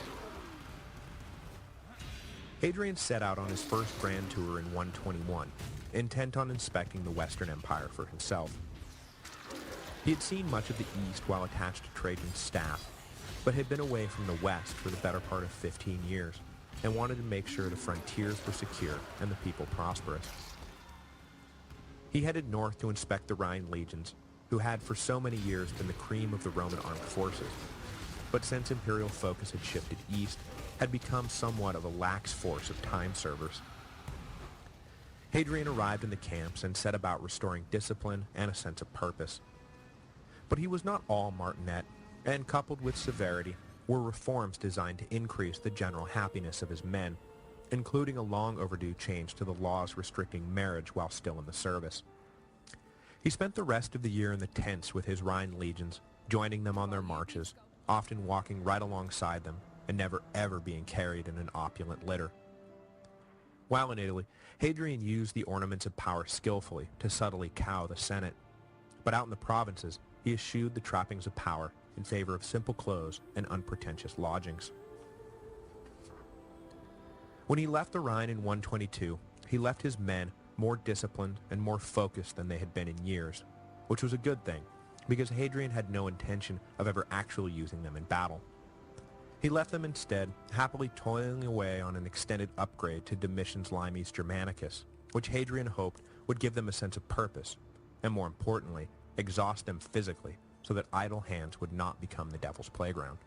Hadrian set out on his first grand tour in 121, intent on inspecting the Western Empire for himself. He had seen much of the East while attached to Trajan's staff, but had been away from the West for the better part of 15 years, and wanted to make sure the frontiers were secure and the people prosperous. He headed north to inspect the Rhine legions, who had for so many years been the cream of the Roman armed forces, but since imperial focus had shifted east, had become somewhat of a lax force of time servers. Hadrian arrived in the camps and set about restoring discipline and a sense of purpose. But he was not all martinet, and coupled with severity were reforms designed to increase the general happiness of his men, including a long overdue change to the laws restricting marriage while still in the service. He spent the rest of the year in the tents with his Rhine legions, joining them on their marches, often walking right alongside them, and never ever being carried in an opulent litter. While in Italy, Hadrian used the ornaments of power skillfully to subtly cow the Senate, but out in the provinces, he eschewed the trappings of power in favor of simple clothes and unpretentious lodgings. When he left the Rhine in 122, he left his men more disciplined and more focused than they had been in years, which was a good thing, because Hadrian had no intention of ever actually using them in battle. He left them instead happily toiling away on an extended upgrade to Domitian's Limes Germanicus, which Hadrian hoped would give them a sense of purpose, and more importantly, exhaust them physically so that idle hands would not become the devil's playground.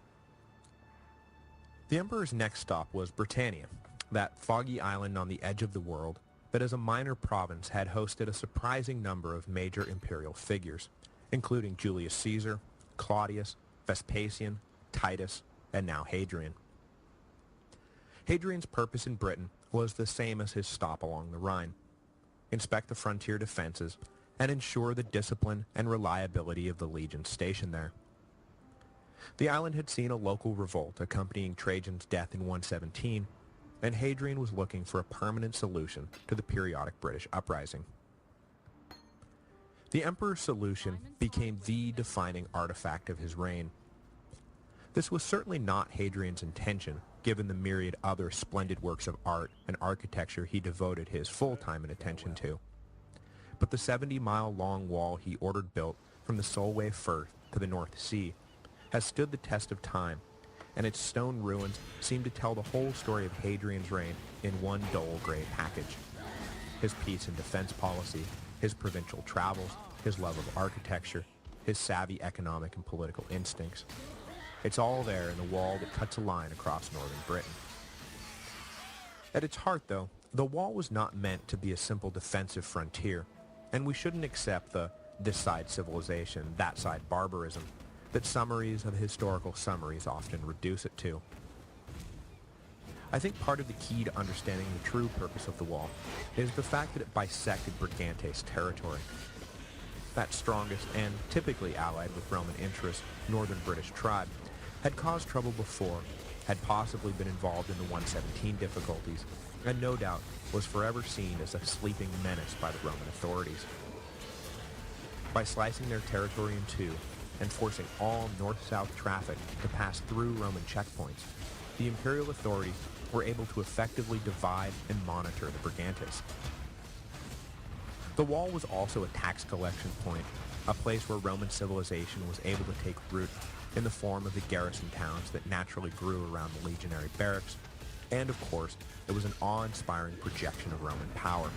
The emperor's next stop was Britannia, that foggy island on the edge of the world that as a minor province had hosted a surprising number of major imperial figures, including Julius Caesar, Claudius, Vespasian, Titus, and now Hadrian. Hadrian's purpose in Britain was the same as his stop along the Rhine: inspect the frontier defenses and ensure the discipline and reliability of the legions stationed there. The island had seen a local revolt accompanying Trajan's death in 117, and Hadrian was looking for a permanent solution to the periodic British uprising. The emperor's solution became the defining artifact of his reign. This was certainly not Hadrian's intention, given the myriad other splendid works of art and architecture he devoted his full time and attention to. But the 70-mile-long wall he ordered built from the Solway Firth to the North Sea has stood the test of time, and its stone ruins seem to tell the whole story of Hadrian's reign in one dull gray package. His peace and defense policy, his provincial travels, his love of architecture, his savvy economic and political instincts. It's all there in the wall that cuts a line across northern Britain. At its heart, though, the wall was not meant to be a simple defensive frontier, and we shouldn't accept the this side civilization, that side barbarism that summaries of historical summaries often reduce it to. I think part of the key to understanding the true purpose of the wall is the fact that it bisected Brigantes' territory. That strongest and typically allied with Roman interests northern British tribe had caused trouble before, had possibly been involved in the 117 difficulties, and no doubt was forever seen as a sleeping menace by the Roman authorities. By slicing their territory in two and forcing all north-south traffic to pass through Roman checkpoints, the imperial authorities were able to effectively divide and monitor the Brigantes. The wall was also a tax collection point, a place where Roman civilization was able to take root in the form of the garrison towns that naturally grew around the legionary barracks, and of course, it was an awe-inspiring projection of Roman power.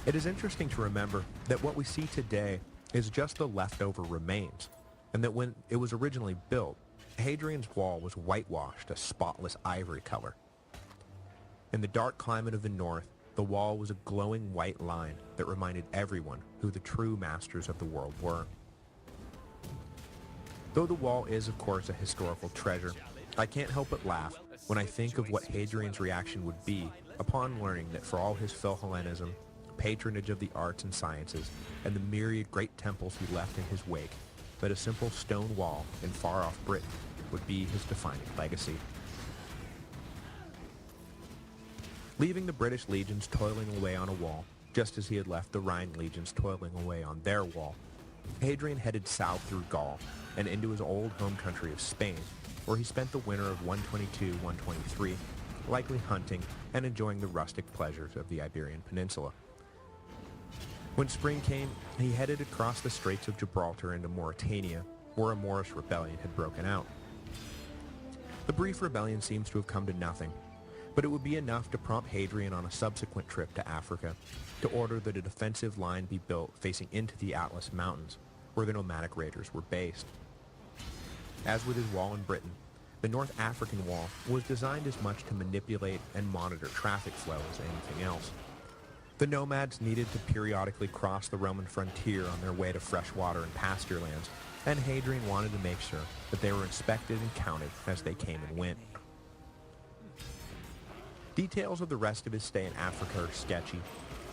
It is interesting to remember that what we see today is just the leftover remains, and that when it was originally built, Hadrian's Wall was whitewashed a spotless ivory color. In the dark climate of the north, the wall was a glowing white line that reminded everyone who the true masters of the world were. Though the wall is, of course, a historical treasure, I can't help but laugh when I think of what Hadrian's reaction would be upon learning that for all his Philhellenism, patronage of the arts and sciences, and the myriad great temples he left in his wake, that a simple stone wall in far-off Britain would be his defining legacy. Leaving the British legions toiling away on a wall, just as he had left the Rhine legions toiling away on their wall, Hadrian headed south through Gaul and into his old home country of Spain, where he spent the winter of 122-123, likely hunting and enjoying the rustic pleasures of the Iberian Peninsula. When spring came, he headed across the Straits of Gibraltar into Mauritania, where a Moorish rebellion had broken out. The brief rebellion seems to have come to nothing, but it would be enough to prompt Hadrian on a subsequent trip to Africa to order that a defensive line be built facing into the Atlas Mountains, where the nomadic raiders were based. As with his wall in Britain, the North African wall was designed as much to manipulate and monitor traffic flow as anything else. The nomads needed to periodically cross the Roman frontier on their way to fresh water and pasture lands, and Hadrian wanted to make sure that they were inspected and counted as they came and went. Details of the rest of his stay in Africa are sketchy,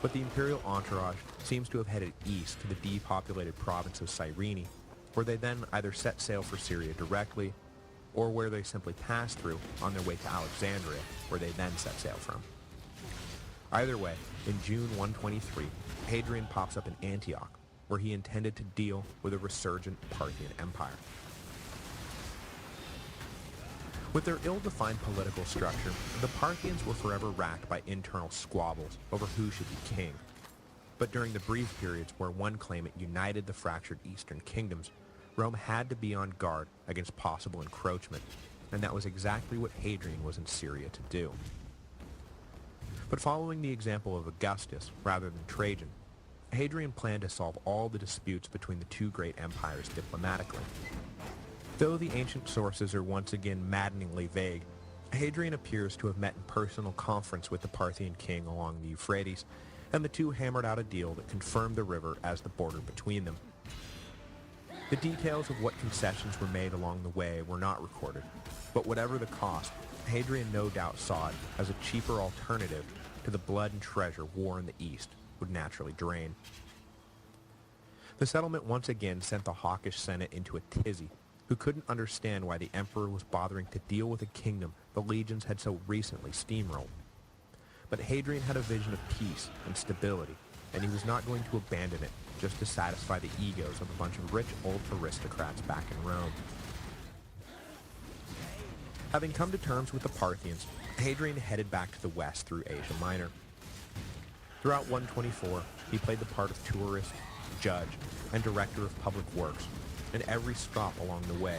but the imperial entourage seems to have headed east to the depopulated province of Cyrene, where they then either set sail for Syria directly, or where they simply passed through on their way to Alexandria, where they then set sail from. Either way, in June 123, Hadrian pops up in Antioch, where he intended to deal with a resurgent Parthian Empire. With their ill-defined political structure, the Parthians were forever racked by internal squabbles over who should be king. But during the brief periods where one claimant united the fractured eastern kingdoms, Rome had to be on guard against possible encroachment, and that was exactly what Hadrian was in Syria to do. But following the example of Augustus rather than Trajan, Hadrian planned to solve all the disputes between the two great empires diplomatically. Though the ancient sources are once again maddeningly vague, Hadrian appears to have met in personal conference with the Parthian king along the Euphrates, and the two hammered out a deal that confirmed the river as the border between them. The details of what concessions were made along the way were not recorded, but whatever the cost, Hadrian no doubt saw it as a cheaper alternative to the blood and treasure war in the East would naturally drain. The settlement once again sent the hawkish Senate into a tizzy, who couldn't understand why the emperor was bothering to deal with a kingdom the legions had so recently steamrolled. But Hadrian had a vision of peace and stability, and he was not going to abandon it just to satisfy the egos of a bunch of rich old aristocrats back in Rome. Having come to terms with the Parthians, Hadrian headed back to the west through Asia Minor. Throughout 124, he played the part of tourist, judge, and director of public works in every stop along the way,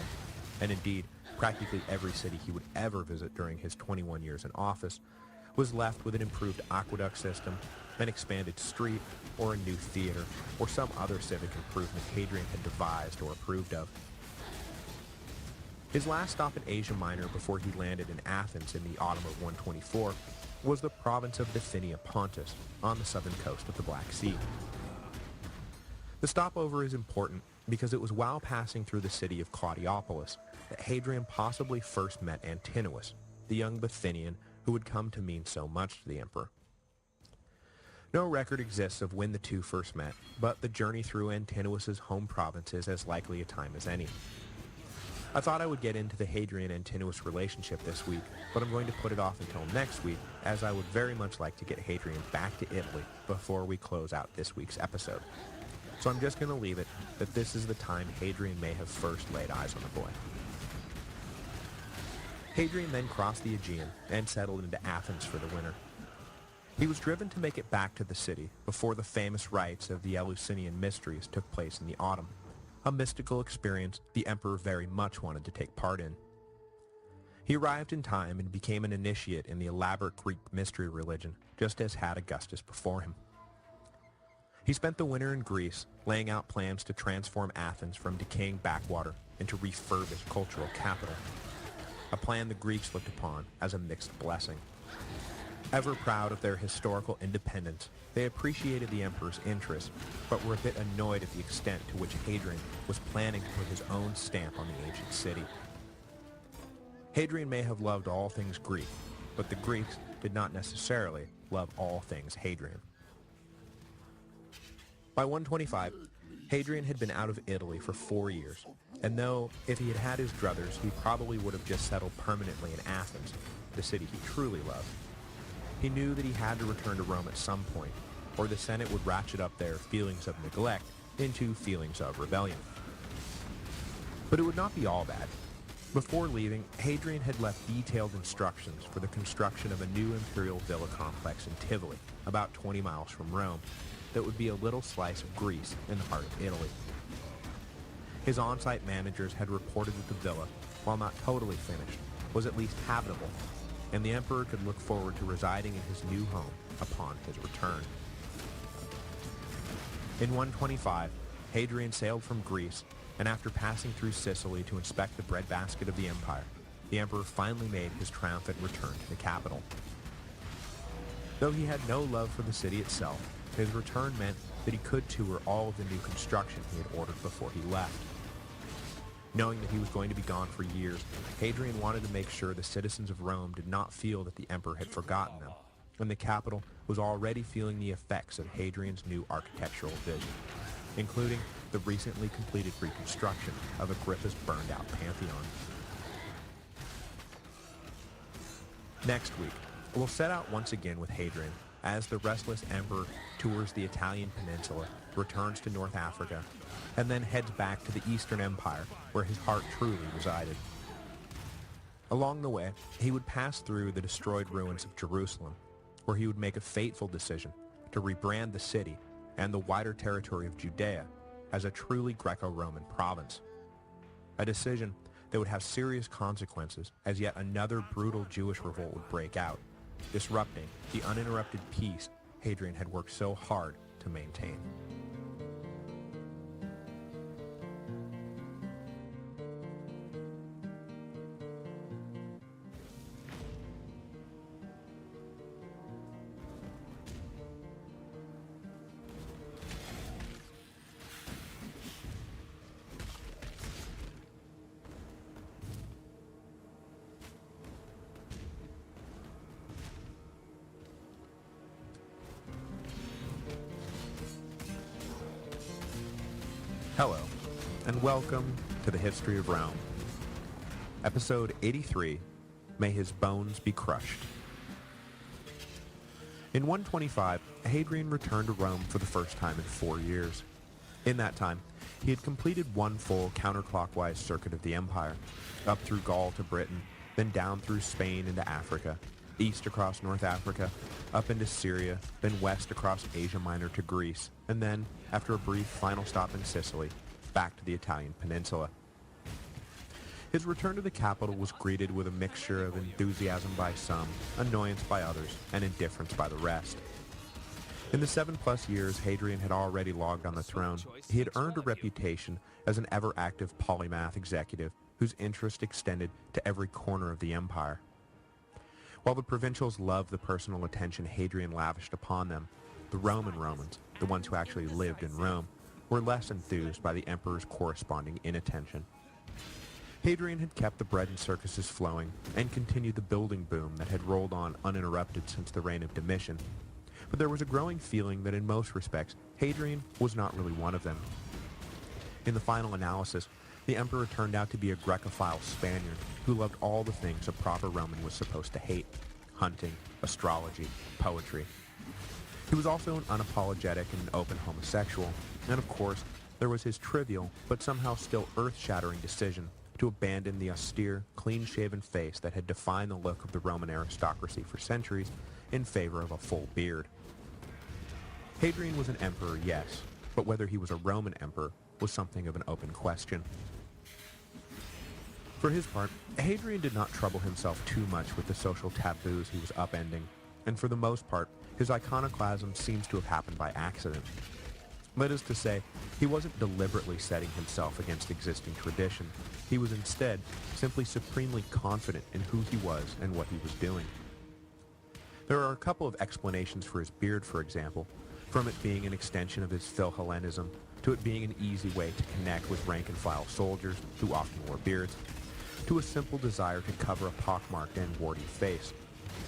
and indeed, practically every city he would ever visit during his 21 years in office was left with an improved aqueduct system, an expanded street, or a new theater, or some other civic improvement Hadrian had devised or approved of. His last stop in Asia Minor before he landed in Athens in the autumn of 124 was the province of Bithynia Pontus on the southern coast of the Black Sea. The stopover is important because it was while passing through the city of Claudiopolis that Hadrian possibly first met Antinous, the young Bithynian who would come to mean so much to the emperor. No record exists of when the two first met, but the journey through Antinous' home province is as likely a time as any. I thought I would get into the Hadrian-Antinous relationship this week, but I'm going to put it off until next week, as I would very much like to get Hadrian back to Italy before we close out this week's episode. So I'm just going to leave it that this is the time Hadrian may have first laid eyes on the boy. Hadrian then crossed the Aegean and settled into Athens for the winter. He was driven to make it back to the city before the famous rites of the Eleusinian Mysteries took place in the autumn, a mystical experience the emperor very much wanted to take part in. He arrived in time and became an initiate in the elaborate Greek mystery religion, just as had Augustus before him. He spent the winter in Greece, laying out plans to transform Athens from decaying backwater into refurbished cultural capital, a plan the Greeks looked upon as a mixed blessing. Ever proud of their historical independence, they appreciated the emperor's interest, but were a bit annoyed at the extent to which Hadrian was planning to put his own stamp on the ancient city. Hadrian may have loved all things Greek, but the Greeks did not necessarily love all things Hadrian. By 125, Hadrian had been out of Italy for 4 years, and though if he had had his druthers, he probably would have just settled permanently in Athens, the city he truly loved, he knew that he had to return to Rome at some point, or the Senate would ratchet up their feelings of neglect into feelings of rebellion. But it would not be all bad. Before leaving, Hadrian had left detailed instructions for the construction of a new imperial villa complex in Tivoli, about 20 miles from Rome, that would be a little slice of Greece in the heart of Italy. His on-site managers had reported that the villa, while not totally finished, was at least habitable, and the emperor could look forward to residing in his new home upon his return. In 125, Hadrian sailed from Greece, and after passing through Sicily to inspect the breadbasket of the empire, the emperor finally made his triumphant return to the capital. Though he had no love for the city itself, his return meant that he could tour all of the new construction he had ordered before he left. Knowing that he was going to be gone for years, Hadrian wanted to make sure the citizens of Rome did not feel that the emperor had forgotten them, and the capital was already feeling the effects of Hadrian's new architectural vision, including the recently completed reconstruction of Agrippa's burned-out Pantheon. Next week, we'll set out once again with Hadrian as the restless emperor tours the Italian peninsula, returns to North Africa, and then heads back to the Eastern Empire, where his heart truly resided. Along the way, he would pass through the destroyed ruins of Jerusalem, where he would make a fateful decision to rebrand the city and the wider territory of Judea as a truly Greco-Roman province. A decision that would have serious consequences as yet another brutal Jewish revolt would break out, disrupting the uninterrupted peace Hadrian had worked so hard to maintain. Hello, and welcome to the History of Rome. Episode 83, May His Bones Be Crushed. In 125, Hadrian returned to Rome for the first time in 4 years. In that time, he had completed one full counterclockwise circuit of the empire, up through Gaul to Britain, then down through Spain into Africa, east across North Africa, up into Syria, then west across Asia Minor to Greece, and then, after a brief final stop in Sicily, back to the Italian peninsula. His return to the capital was greeted with a mixture of enthusiasm by some, annoyance by others, and indifference by the rest. In the 7+ years Hadrian had already logged on the throne, he had earned a reputation as an ever-active polymath executive whose interest extended to every corner of the empire. While the provincials loved the personal attention Hadrian lavished upon them, the Roman Romans, the ones who actually lived in Rome, were less enthused by the emperor's corresponding inattention. Hadrian had kept the bread and circuses flowing and continued the building boom that had rolled on uninterrupted since the reign of Domitian, but there was a growing feeling that in most respects, Hadrian was not really one of them. In the final analysis, the emperor turned out to be a Grecophile Spaniard who loved all the things a proper Roman was supposed to hate: hunting, astrology, poetry. He was also an unapologetic and an open homosexual, and of course, there was his trivial, but somehow still earth-shattering decision to abandon the austere, clean-shaven face that had defined the look of the Roman aristocracy for centuries in favor of a full beard. Hadrian was an emperor, yes, but whether he was a Roman emperor was something of an open question. For his part, Hadrian did not trouble himself too much with the social taboos he was upending, and for the most part, his iconoclasm seems to have happened by accident. That is to say, he wasn't deliberately setting himself against existing tradition. He was instead simply supremely confident in who he was and what he was doing. There are a couple of explanations for his beard, for example, from it being an extension of his Philhellenism, to it being an easy way to connect with rank-and-file soldiers who often wore beards, to a simple desire to cover a pockmarked and warty face.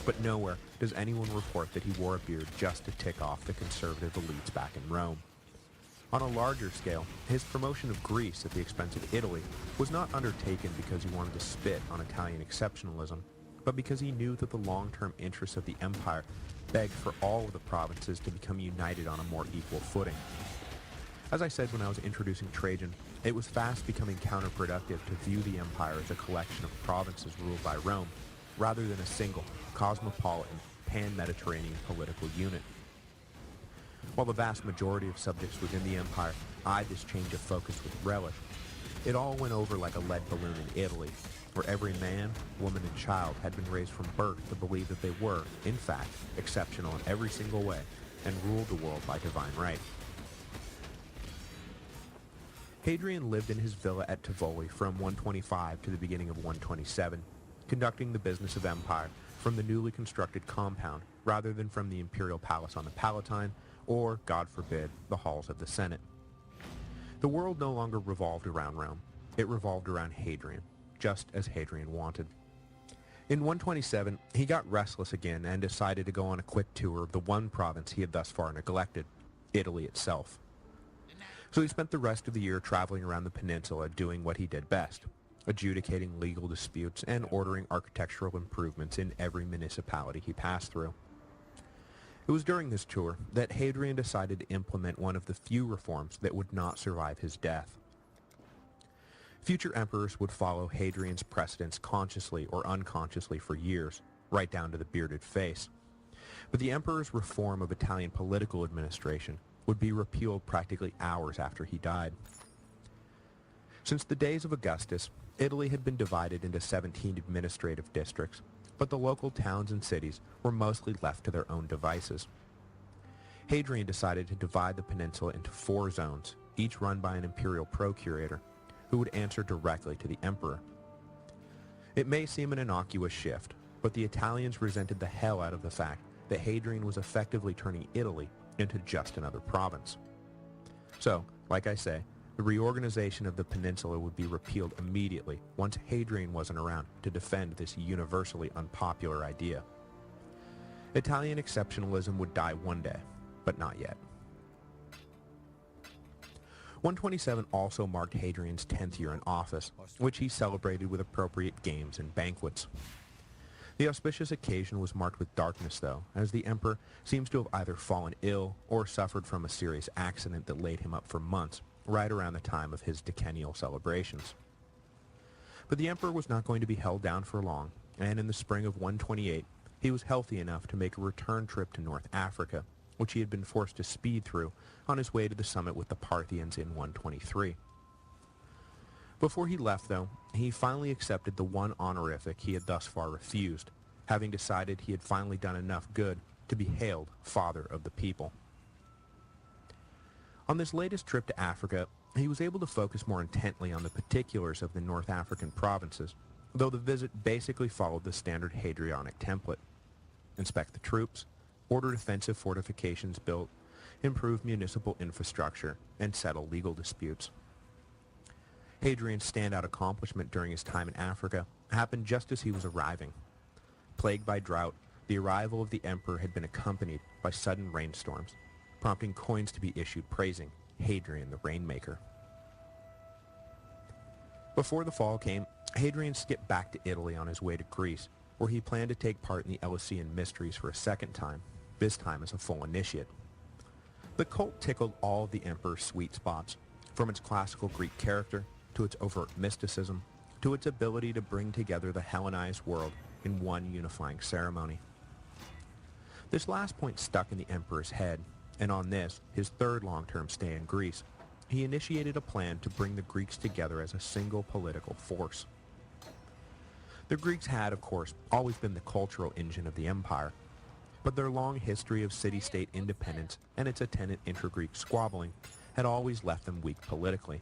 But nowhere does anyone report that he wore a beard just to tick off the conservative elites back in Rome. On a larger scale, his promotion of Greece at the expense of Italy was not undertaken because he wanted to spit on Italian exceptionalism, but because he knew that the long-term interests of the empire begged for all of the provinces to become united on a more equal footing. As I said when I was introducing Trajan, it was fast becoming counterproductive to view the empire as a collection of provinces ruled by Rome, rather than a single, cosmopolitan, pan-Mediterranean political unit. While the vast majority of subjects within the empire eyed this change of focus with relish, it all went over like a lead balloon in Italy, where every man, woman, and child had been raised from birth to believe that they were, in fact, exceptional in every single way, and ruled the world by divine right. Hadrian lived in his villa at Tivoli from 125 to the beginning of 127, conducting the business of empire from the newly constructed compound rather than from the imperial palace on the Palatine or, God forbid, the halls of the Senate. The world no longer revolved around Rome. It revolved around Hadrian, just as Hadrian wanted. In 127, he got restless again and decided to go on a quick tour of the one province he had thus far neglected, Italy itself. So he spent the rest of the year traveling around the peninsula doing what he did best, adjudicating legal disputes and ordering architectural improvements in every municipality he passed through. It was during this tour that Hadrian decided to implement one of the few reforms that would not survive his death. Future emperors would follow Hadrian's precedents consciously or unconsciously for years, right down to the bearded face. But the emperor's reform of Italian political administration would be repealed practically hours after he died. Since the days of Augustus, Italy had been divided into 17 administrative districts, but the local towns and cities were mostly left to their own devices. Hadrian decided to divide the peninsula into 4 zones, each run by an imperial procurator, who would answer directly to the emperor. It may seem an innocuous shift, but the Italians resented the hell out of the fact that Hadrian was effectively turning Italy into just another province. So, like I say, the reorganization of the peninsula would be repealed immediately once Hadrian wasn't around to defend this universally unpopular idea. Italian exceptionalism would die one day, but not yet. 127 also marked Hadrian's 10th year in office, which he celebrated with appropriate games and banquets. The auspicious occasion was marked with darkness, though, as the emperor seems to have either fallen ill or suffered from a serious accident that laid him up for months, right around the time of his decennial celebrations. But the emperor was not going to be held down for long, and in the spring of 128, he was healthy enough to make a return trip to North Africa, which he had been forced to speed through on his way to the summit with the Parthians in 123. Before he left, though, he finally accepted the one honorific he had thus far refused, having decided he had finally done enough good to be hailed Father of the People. On this latest trip to Africa, he was able to focus more intently on the particulars of the North African provinces, though the visit basically followed the standard Hadrianic template. Inspect the troops, order defensive fortifications built, improve municipal infrastructure, and settle legal disputes. Hadrian's standout accomplishment during his time in Africa happened just as he was arriving. Plagued by drought, the arrival of the emperor had been accompanied by sudden rainstorms, prompting coins to be issued praising Hadrian the Rainmaker. Before the fall came, Hadrian skipped back to Italy on his way to Greece, where he planned to take part in the Eleusinian Mysteries for a second time, this time as a full initiate. The cult tickled all of the emperor's sweet spots, from its classical Greek character, to its overt mysticism, to its ability to bring together the Hellenized world in one unifying ceremony. This last point stuck in the emperor's head, and on this, his third long-term stay in Greece, he initiated a plan to bring the Greeks together as a single political force. The Greeks had, of course, always been the cultural engine of the empire, but their long history of city-state independence and its attendant intra-Greek squabbling had always left them weak politically.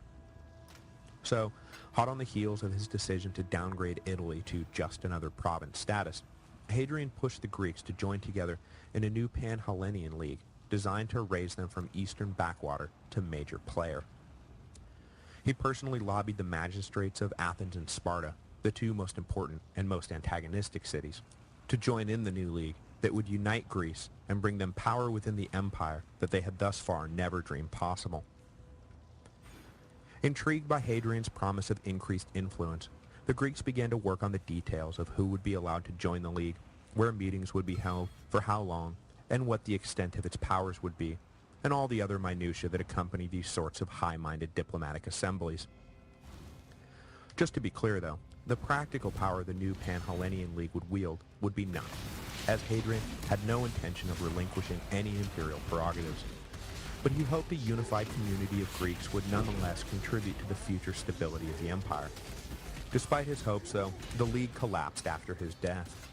So, hot on the heels of his decision to downgrade Italy to just another province status, Hadrian pushed the Greeks to join together in a new Pan-Hellenian League designed to raise them from eastern backwater to major player. He personally lobbied the magistrates of Athens and Sparta, the two most important and most antagonistic cities, to join in the new league that would unite Greece and bring them power within the empire that they had thus far never dreamed possible. Intrigued by Hadrian's promise of increased influence, the Greeks began to work on the details of who would be allowed to join the league, where meetings would be held, for how long, and what the extent of its powers would be, and all the other minutiae that accompany these sorts of high-minded diplomatic assemblies. Just to be clear, though, the practical power the new Pan-Hellenian League would wield would be none, as Hadrian had no intention of relinquishing any imperial prerogatives. But he hoped a unified community of Greeks would nonetheless contribute to the future stability of the empire. Despite his hopes, though, the League collapsed after his death.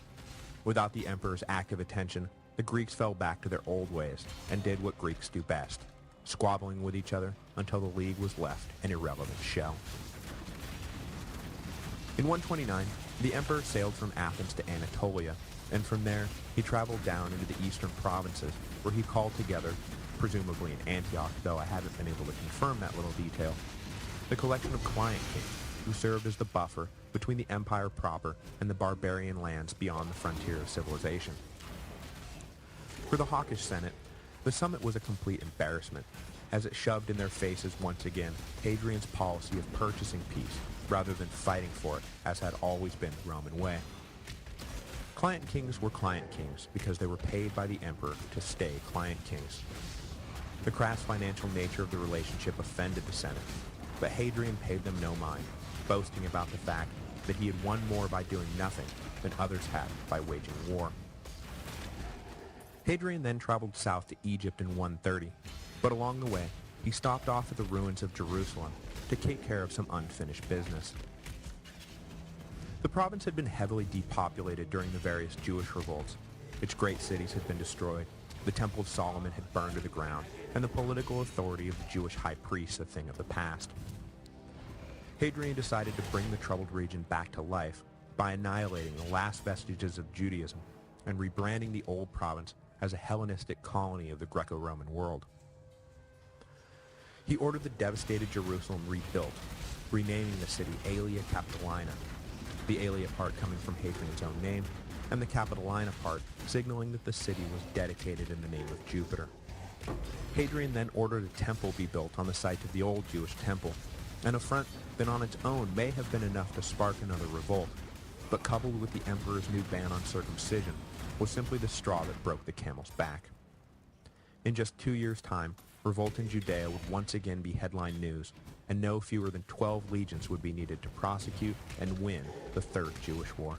Without the emperor's active attention, the Greeks fell back to their old ways and did what Greeks do best, squabbling with each other until the League was left an irrelevant shell. In 129, the emperor sailed from Athens to Anatolia, and from there he traveled down into the eastern provinces, where he called together, presumably in Antioch, though I haven't been able to confirm that little detail, the collection of client kings who served as the buffer between the empire proper and the barbarian lands beyond the frontier of civilization. For the hawkish Senate, the summit was a complete embarrassment, as it shoved in their faces once again Hadrian's policy of purchasing peace rather than fighting for it, as had always been the Roman way. Client kings were client kings because they were paid by the emperor to stay client kings. The crass financial nature of the relationship offended the Senate, but Hadrian paid them no mind, boasting about the fact that he had won more by doing nothing than others had by waging war. Hadrian then traveled south to Egypt in 130, but along the way, he stopped off at the ruins of Jerusalem to take care of some unfinished business. The province had been heavily depopulated during the various Jewish revolts. Its great cities had been destroyed, the Temple of Solomon had burned to the ground, and the political authority of the Jewish high priests a thing of the past. Hadrian decided to bring the troubled region back to life by annihilating the last vestiges of Judaism and rebranding the old province as a Hellenistic colony of the Greco-Roman world. He ordered the devastated Jerusalem rebuilt, renaming the city Aelia Capitolina, the Aelia part coming from Hadrian's own name, and the Capitolina part signaling that the city was dedicated in the name of Jupiter. Hadrian then ordered a temple be built on the site of the old Jewish temple, an affront that on its own may have been enough to spark another revolt, but coupled with the emperor's new ban on circumcision, was simply the straw that broke the camel's back. In just 2 years' time, revolt in Judea would once again be headline news, and no fewer than 12 legions would be needed to prosecute and win the Third Jewish War.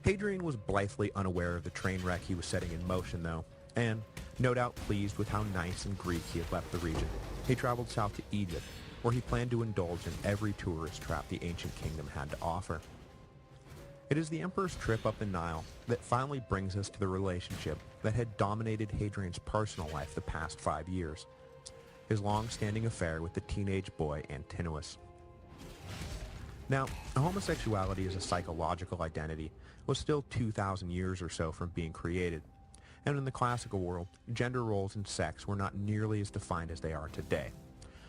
Hadrian was blithely unaware of the train wreck he was setting in motion, though, and, no doubt pleased with how nice and Greek he had left the region, he traveled south to Egypt, where he planned to indulge in every tourist trap the ancient kingdom had to offer. It is the emperor's trip up the Nile that finally brings us to the relationship that had dominated Hadrian's personal life the past 5 years, his long-standing affair with the teenage boy Antinous. Now, homosexuality as a psychological identity was still 2,000 years or so from being created, and in the classical world, gender roles and sex were not nearly as defined as they are today.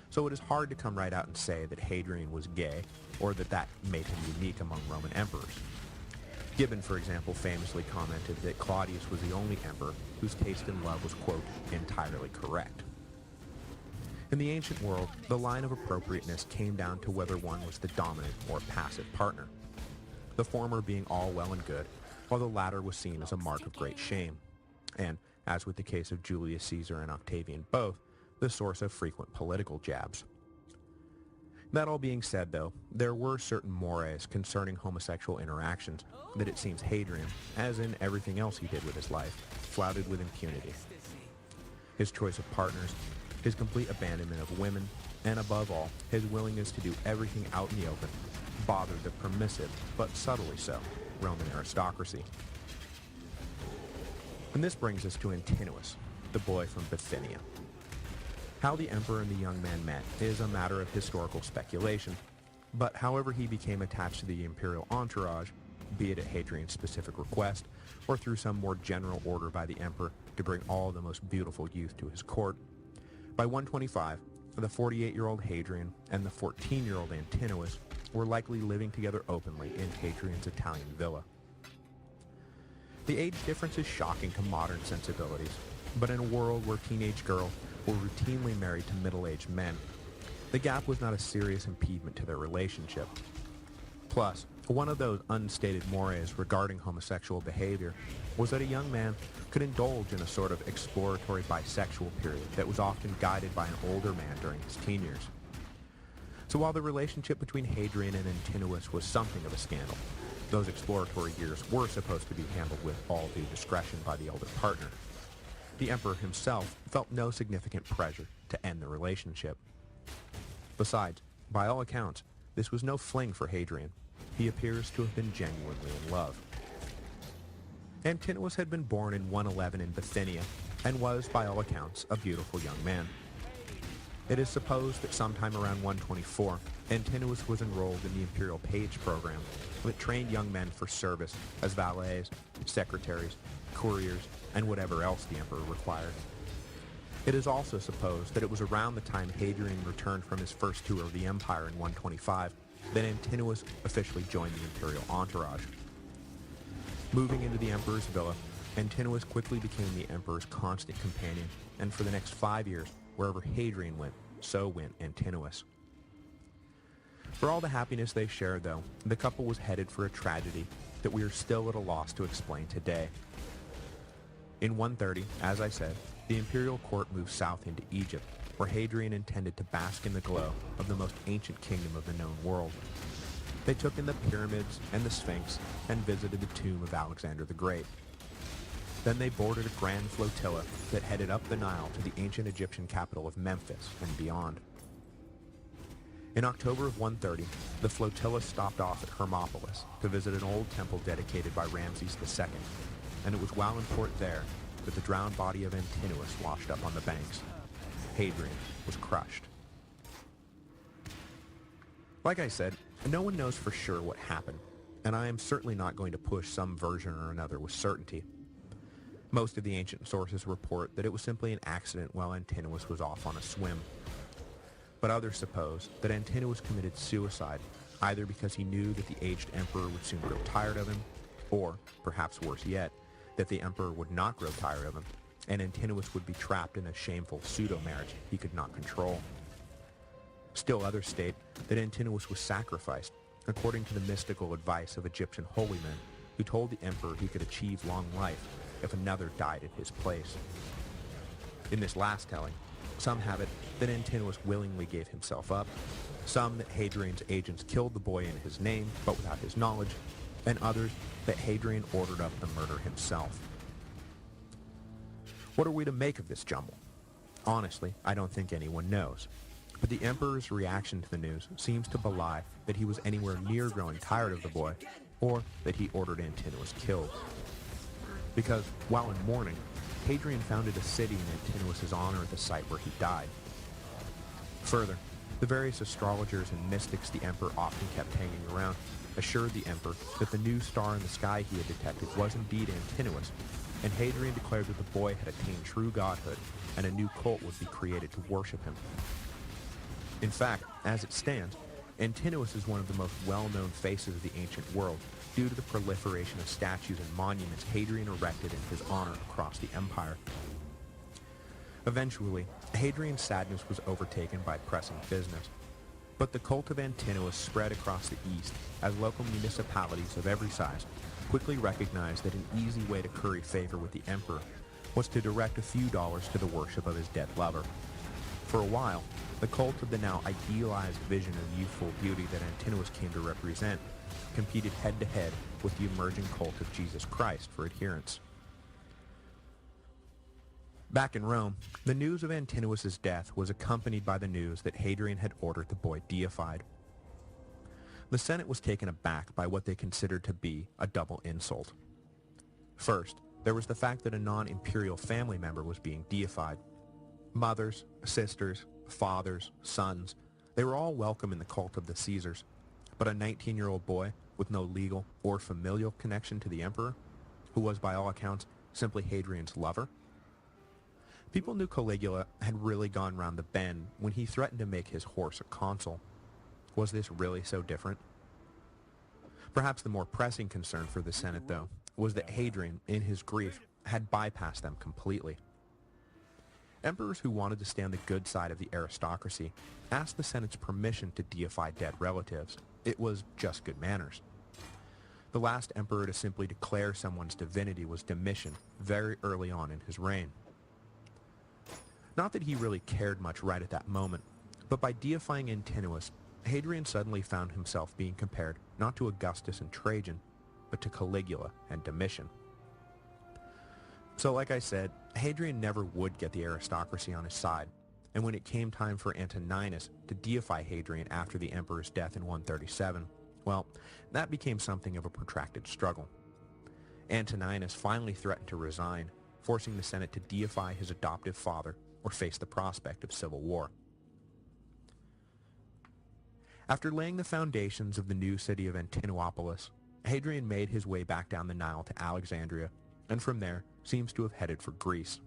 So it is hard to come right out and say that Hadrian was gay, or that made him unique among Roman emperors. Gibbon, for example, famously commented that Claudius was the only emperor whose taste in love was, quote, entirely correct. In the ancient world, the line of appropriateness came down to whether one was the dominant or passive partner, the former being all well and good, while the latter was seen as a mark of great shame, and, as with the case of Julius Caesar and Octavian both, the source of frequent political jabs. That all being said, though, there were certain mores concerning homosexual interactions that it seems Hadrian, as in everything else he did with his life, flouted with impunity. His choice of partners, his complete abandonment of women, and above all, his willingness to do everything out in the open bothered the permissive, but subtly so, Roman aristocracy. And this brings us to Antinous, the boy from Bithynia. How the emperor and the young man met is a matter of historical speculation, but however he became attached to the imperial entourage, be it at Hadrian's specific request, or through some more general order by the emperor to bring all the most beautiful youth to his court, by 125, the 48-year-old Hadrian and the 14-year-old Antinous were likely living together openly in Hadrian's Italian villa. The age difference is shocking to modern sensibilities, but in a world where teenage girls were routinely married to middle-aged men, the gap was not a serious impediment to their relationship. Plus, one of those unstated mores regarding homosexual behavior was that a young man could indulge in a sort of exploratory bisexual period that was often guided by an older man during his teen years. So while the relationship between Hadrian and Antinous was something of a scandal, those exploratory years were supposed to be handled with all due discretion by the elder partner. The emperor himself felt no significant pressure to end the relationship. Besides, by all accounts, this was no fling for Hadrian. He appears to have been genuinely in love. Antinous had been born in 111 in Bithynia, and was, by all accounts, a beautiful young man. It is supposed that sometime around 124, Antinous was enrolled in the imperial page program that trained young men for service as valets, secretaries, couriers, and whatever else the emperor required. It is also supposed that it was around the time Hadrian returned from his first tour of the empire in 125 that Antinous officially joined the imperial entourage. Moving into the emperor's villa, Antinous quickly became the emperor's constant companion, and for the next 5 years, wherever Hadrian went, so went Antinous. For all the happiness they shared, though, the couple was headed for a tragedy that we are still at a loss to explain today. In 130, as I said, the imperial court moved south into Egypt, where Hadrian intended to bask in the glow of the most ancient kingdom of the known world. They took in the pyramids and the Sphinx and visited the tomb of Alexander the Great. Then they boarded a grand flotilla that headed up the Nile to the ancient Egyptian capital of Memphis and beyond. In October of 130, the flotilla stopped off at Hermopolis to visit an old temple dedicated by Ramses II, and it was while in port there that the drowned body of Antinous washed up on the banks. Hadrian was crushed. Like I said, no one knows for sure what happened, and I am certainly not going to push some version or another with certainty. Most of the ancient sources report that it was simply an accident while Antinous was off on a swim. But others suppose that Antinous committed suicide, either because he knew that the aged emperor would soon grow tired of him, or, perhaps worse yet, that the emperor would not grow tired of him, and Antinous would be trapped in a shameful pseudo-marriage he could not control. Still others state that Antinous was sacrificed, according to the mystical advice of Egyptian holy men who told the emperor he could achieve long life if another died in his place. In this last telling, some have it that Antinous willingly gave himself up, some that Hadrian's agents killed the boy in his name but without his knowledge, and others that Hadrian ordered up the murder himself. What are we to make of this jumble? Honestly, I don't think anyone knows. But the emperor's reaction to the news seems to belie that he was anywhere near growing tired of the boy, or that he ordered Antinous killed. Because, while in mourning, Hadrian founded a city in Antinous' honor at the site where he died. Further, the various astrologers and mystics the emperor often kept hanging around assured the emperor that the new star in the sky he had detected was indeed Antinous, and Hadrian declared that the boy had attained true godhood, and a new cult would be created to worship him. In fact, as it stands, Antinous is one of the most well-known faces of the ancient world due to the proliferation of statues and monuments Hadrian erected in his honor across the empire. Eventually, Hadrian's sadness was overtaken by pressing business, but the cult of Antinous spread across the east as local municipalities of every size quickly recognized that an easy way to curry favor with the emperor was to direct a few dollars to the worship of his dead lover. For a while, the cult of the now idealized vision of youthful beauty that Antinous came to represent competed head-to-head with the emerging cult of Jesus Christ for adherence. Back in Rome, the news of Antinous' death was accompanied by the news that Hadrian had ordered the boy deified. The Senate was taken aback by what they considered to be a double insult. First, there was the fact that a non-imperial family member was being deified. Mothers, sisters, fathers, sons, they were all welcome in the cult of the Caesars, but a 19-year-old boy with no legal or familial connection to the emperor, who was by all accounts simply Hadrian's lover? People knew Caligula had really gone round the bend when he threatened to make his horse a consul. Was this really so different? Perhaps the more pressing concern for the Senate, though, was that Hadrian, in his grief, had bypassed them completely. Emperors who wanted to stay on the good side of the aristocracy asked the Senate's permission to deify dead relatives. It was just good manners. The last emperor to simply declare someone's divinity was Domitian, very early on in his reign. Not that he really cared much right at that moment, but by deifying Antinous, Hadrian suddenly found himself being compared not to Augustus and Trajan, but to Caligula and Domitian. So like I said, Hadrian never would get the aristocracy on his side, and when it came time for Antoninus to deify Hadrian after the emperor's death in 137, well, that became something of a protracted struggle. Antoninus finally threatened to resign, forcing the Senate to deify his adoptive father or face the prospect of civil war. After laying the foundations of the new city of Antinopolis, Hadrian made his way back down the Nile to Alexandria, and from there seems to have headed for Greece.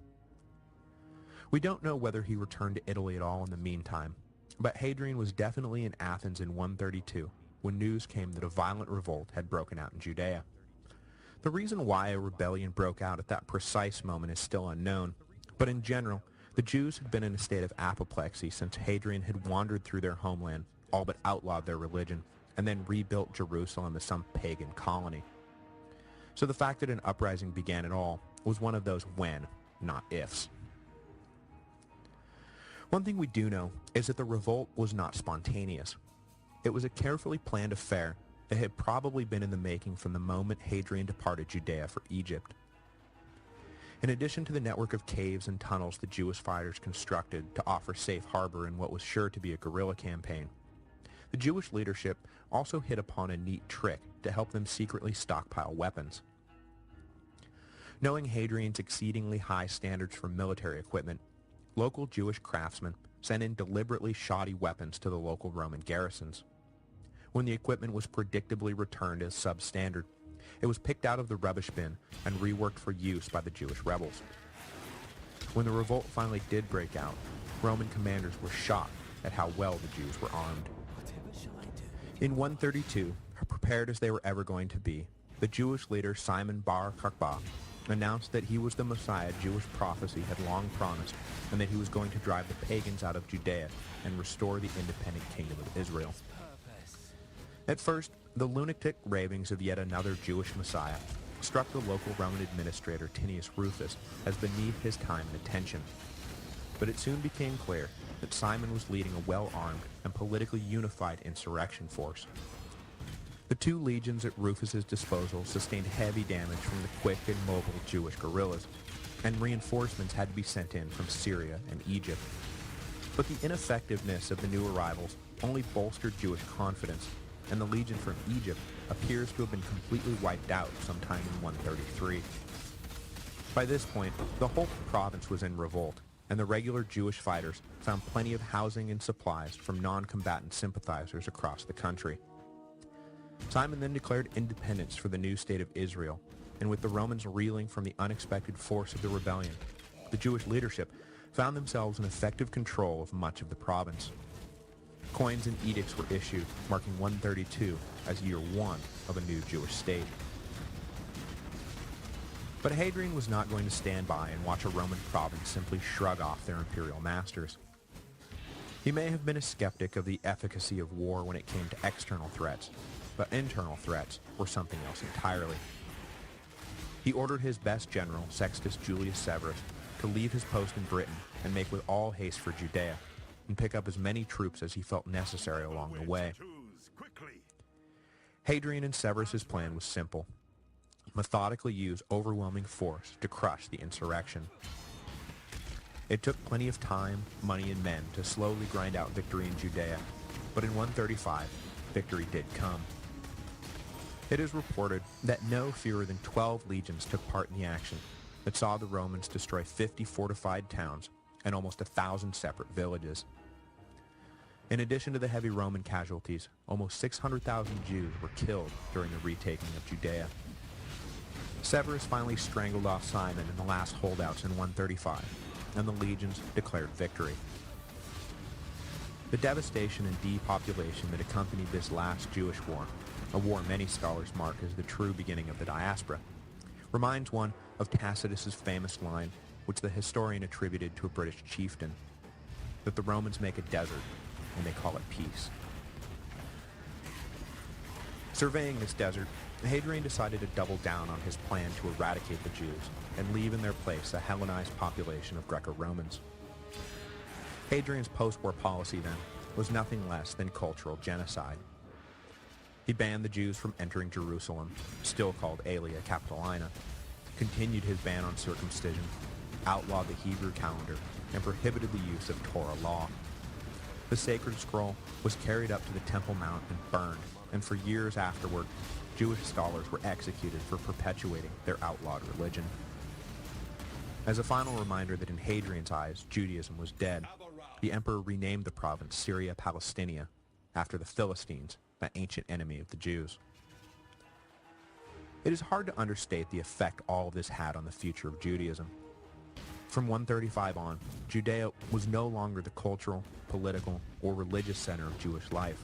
We don't know whether he returned to Italy at all in the meantime, but Hadrian was definitely in Athens in 132 when news came that a violent revolt had broken out in Judea. The reason why a rebellion broke out at that precise moment is still unknown, but in general, the Jews had been in a state of apoplexy since Hadrian had wandered through their homeland, all but outlawed their religion, and then rebuilt Jerusalem as some pagan colony. So the fact that an uprising began at all was one of those when, not ifs. One thing we do know is that the revolt was not spontaneous. It was a carefully planned affair that had probably been in the making from the moment Hadrian departed Judea for Egypt. In addition to the network of caves and tunnels the Jewish fighters constructed to offer safe harbor in what was sure to be a guerrilla campaign, the Jewish leadership also hit upon a neat trick to help them secretly stockpile weapons. Knowing Hadrian's exceedingly high standards for military equipment, local Jewish craftsmen sent in deliberately shoddy weapons to the local Roman garrisons. When the equipment was predictably returned as substandard, it was picked out of the rubbish bin and reworked for use by the Jewish rebels. When the revolt finally did break out, Roman commanders were shocked at how well the Jews were armed. In 132, prepared as they were ever going to be, the Jewish leader Simon Bar Kokhba announced that he was the Messiah Jewish prophecy had long promised, and that he was going to drive the pagans out of Judea and restore the independent kingdom of Israel. At first, the lunatic ravings of yet another Jewish Messiah struck the local Roman administrator Tinius Rufus as beneath his time and attention. But it soon became clear that Simon was leading a well-armed and politically unified insurrection force. The two legions at Rufus's disposal sustained heavy damage from the quick and mobile Jewish guerrillas, and reinforcements had to be sent in from Syria and Egypt. But the ineffectiveness of the new arrivals only bolstered Jewish confidence, and the legion from Egypt appears to have been completely wiped out sometime in 133. By this point, the whole province was in revolt, and the regular Jewish fighters found plenty of housing and supplies from non-combatant sympathizers across the country. Simon then declared independence for the new state of Israel, and with the Romans reeling from the unexpected force of the rebellion, the Jewish leadership found themselves in effective control of much of the province. Coins and edicts were issued, marking 132 as year one of a new Jewish state. But Hadrian was not going to stand by and watch a Roman province simply shrug off their imperial masters. He may have been a skeptic of the efficacy of war when it came to external threats, but internal threats were something else entirely. He ordered his best general, Sextus Julius Severus, to leave his post in Britain and make with all haste for Judea, and pick up as many troops as he felt necessary along the way. Hadrian and Severus's plan was simple: methodically use overwhelming force to crush the insurrection. It took plenty of time, money, and men to slowly grind out victory in Judea, but in 135, victory did come. It is reported that no fewer than 12 legions took part in the action that saw the Romans destroy 50 fortified towns and almost 1,000 separate villages. In addition to the heavy Roman casualties, almost 600,000 Jews were killed during the retaking of Judea. Severus finally strangled off Simon in the last holdouts in 135, and the legions declared victory. The devastation and depopulation that accompanied this last Jewish war, a war many scholars mark as the true beginning of the diaspora, reminds one of Tacitus's famous line, which the historian attributed to a British chieftain, that the Romans make a desert and they call it peace. Surveying this desert, Hadrian decided to double down on his plan to eradicate the Jews and leave in their place a Hellenized population of Greco-Romans. Hadrian's post-war policy, then, was nothing less than cultural genocide. He banned the Jews from entering Jerusalem, still called Aelia Capitolina, continued his ban on circumcision, outlawed the Hebrew calendar, and prohibited the use of Torah law. The sacred scroll was carried up to the Temple Mount and burned, and for years afterward, Jewish scholars were executed for perpetuating their outlawed religion. As a final reminder that in Hadrian's eyes, Judaism was dead, the emperor renamed the province Syria Palestinia after the Philistines, an ancient enemy of the Jews. It is hard to understate the effect all of this had on the future of Judaism. From 135 on, Judea was no longer the cultural, political, or religious center of Jewish life,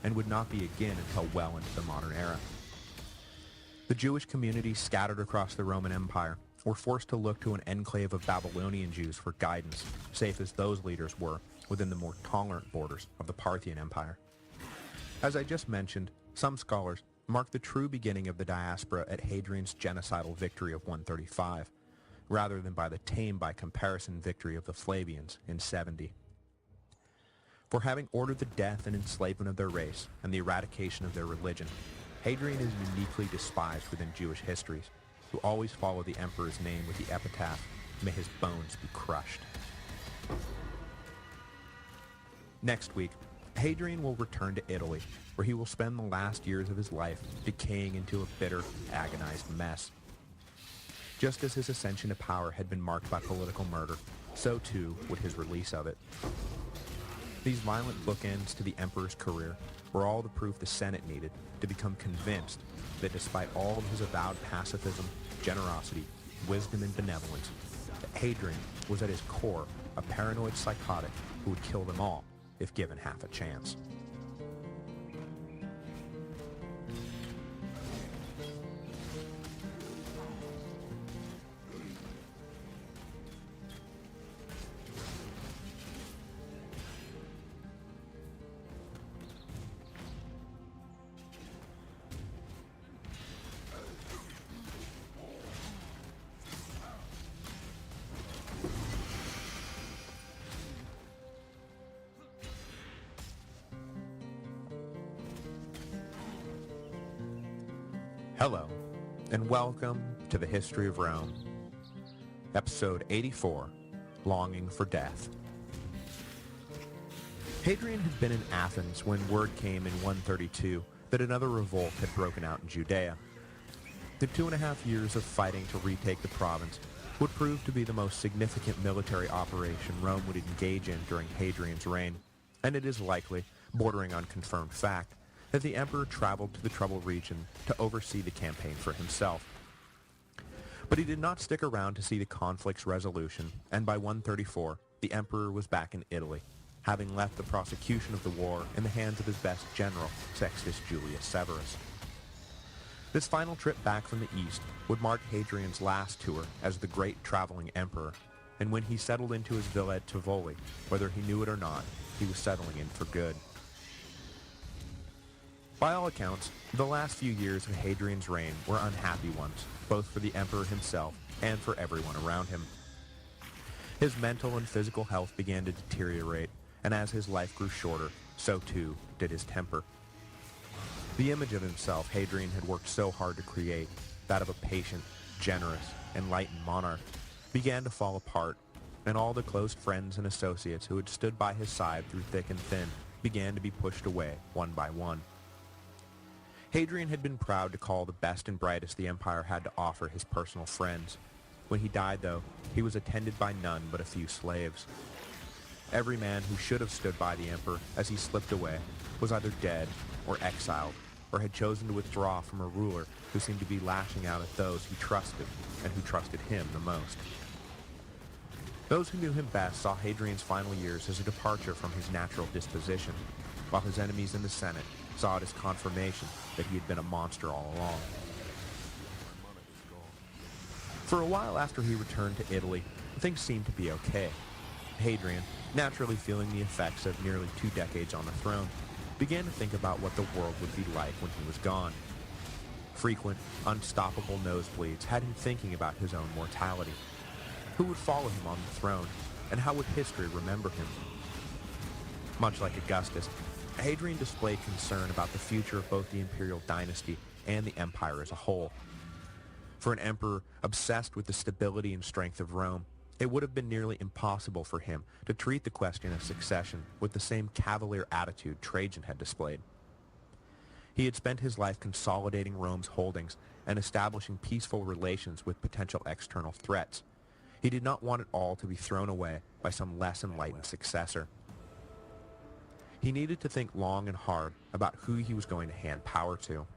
and would not be again until well into the modern era. The Jewish communities scattered across the Roman Empire were forced to look to an enclave of Babylonian Jews for guidance, safe as those leaders were within the more tolerant borders of the Parthian Empire. As I just mentioned, some scholars mark the true beginning of the diaspora at Hadrian's genocidal victory of 135, rather than by the tame by comparison victory of the Flavians in 70. For having ordered the death and enslavement of their race and the eradication of their religion, Hadrian is uniquely despised within Jewish histories, who always follow the emperor's name with the epitaph, "May his bones be crushed." Next week, Hadrian will return to Italy, where he will spend the last years of his life decaying into a bitter, agonized mess. Just as his ascension to power had been marked by political murder, so too would his release of it. These violent bookends to the emperor's career were all the proof the Senate needed to become convinced that despite all of his avowed pacifism, generosity, wisdom, and benevolence, that Hadrian was at his core a paranoid psychotic who would kill them all if given half a chance. Hello, and welcome to the History of Rome, Episode 84, Longing for Death. Hadrian had been in Athens when word came in 132 that another revolt had broken out in Judea. The 2.5 years of fighting to retake the province would prove to be the most significant military operation Rome would engage in during Hadrian's reign, and it is likely, bordering on confirmed fact, that the emperor traveled to the troubled region to oversee the campaign for himself. But he did not stick around to see the conflict's resolution, and by 134, the emperor was back in Italy, having left the prosecution of the war in the hands of his best general, Sextus Julius Severus. This final trip back from the east would mark Hadrian's last tour as the great traveling emperor, and when he settled into his villa at Tivoli, whether he knew it or not, he was settling in for good. By all accounts, the last few years of Hadrian's reign were unhappy ones, both for the emperor himself and for everyone around him. His mental and physical health began to deteriorate, and as his life grew shorter, so too did his temper. The image of himself Hadrian had worked so hard to create, that of a patient, generous, enlightened monarch, began to fall apart, and all the close friends and associates who had stood by his side through thick and thin began to be pushed away one by one. Hadrian had been proud to call the best and brightest the empire had to offer his personal friends. When he died, though, he was attended by none but a few slaves. Every man who should have stood by the emperor as he slipped away was either dead or exiled, or had chosen to withdraw from a ruler who seemed to be lashing out at those he trusted and who trusted him the most. Those who knew him best saw Hadrian's final years as a departure from his natural disposition, while his enemies in the Senate saw it as confirmation that he had been a monster all along. For a while after he returned to Italy, things seemed to be okay. Hadrian, naturally feeling the effects of nearly 2 decades on the throne, began to think about what the world would be like when he was gone. Frequent, unstoppable nosebleeds had him thinking about his own mortality. Who would follow him on the throne, and how would history remember him? Much like Augustus, Hadrian displayed concern about the future of both the imperial dynasty and the empire as a whole. For an emperor obsessed with the stability and strength of Rome, it would have been nearly impossible for him to treat the question of succession with the same cavalier attitude Trajan had displayed. He had spent his life consolidating Rome's holdings and establishing peaceful relations with potential external threats. He did not want it all to be thrown away by some less enlightened successor. He needed to think long and hard about who he was going to hand power to.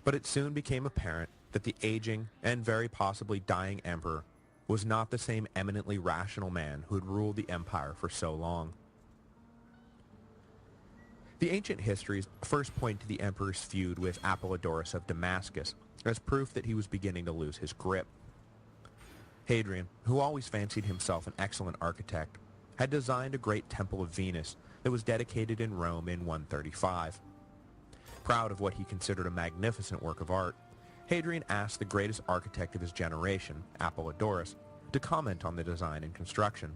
But it soon became apparent that the aging and very possibly dying emperor was not the same eminently rational man who had ruled the empire for so long. The ancient histories first point to the emperor's feud with Apollodorus of Damascus as proof that he was beginning to lose his grip. Hadrian, who always fancied himself an excellent architect, had designed a great temple of Venus that was dedicated in Rome in 135. Proud of what he considered a magnificent work of art, Hadrian asked the greatest architect of his generation, Apollodorus, to comment on the design and construction.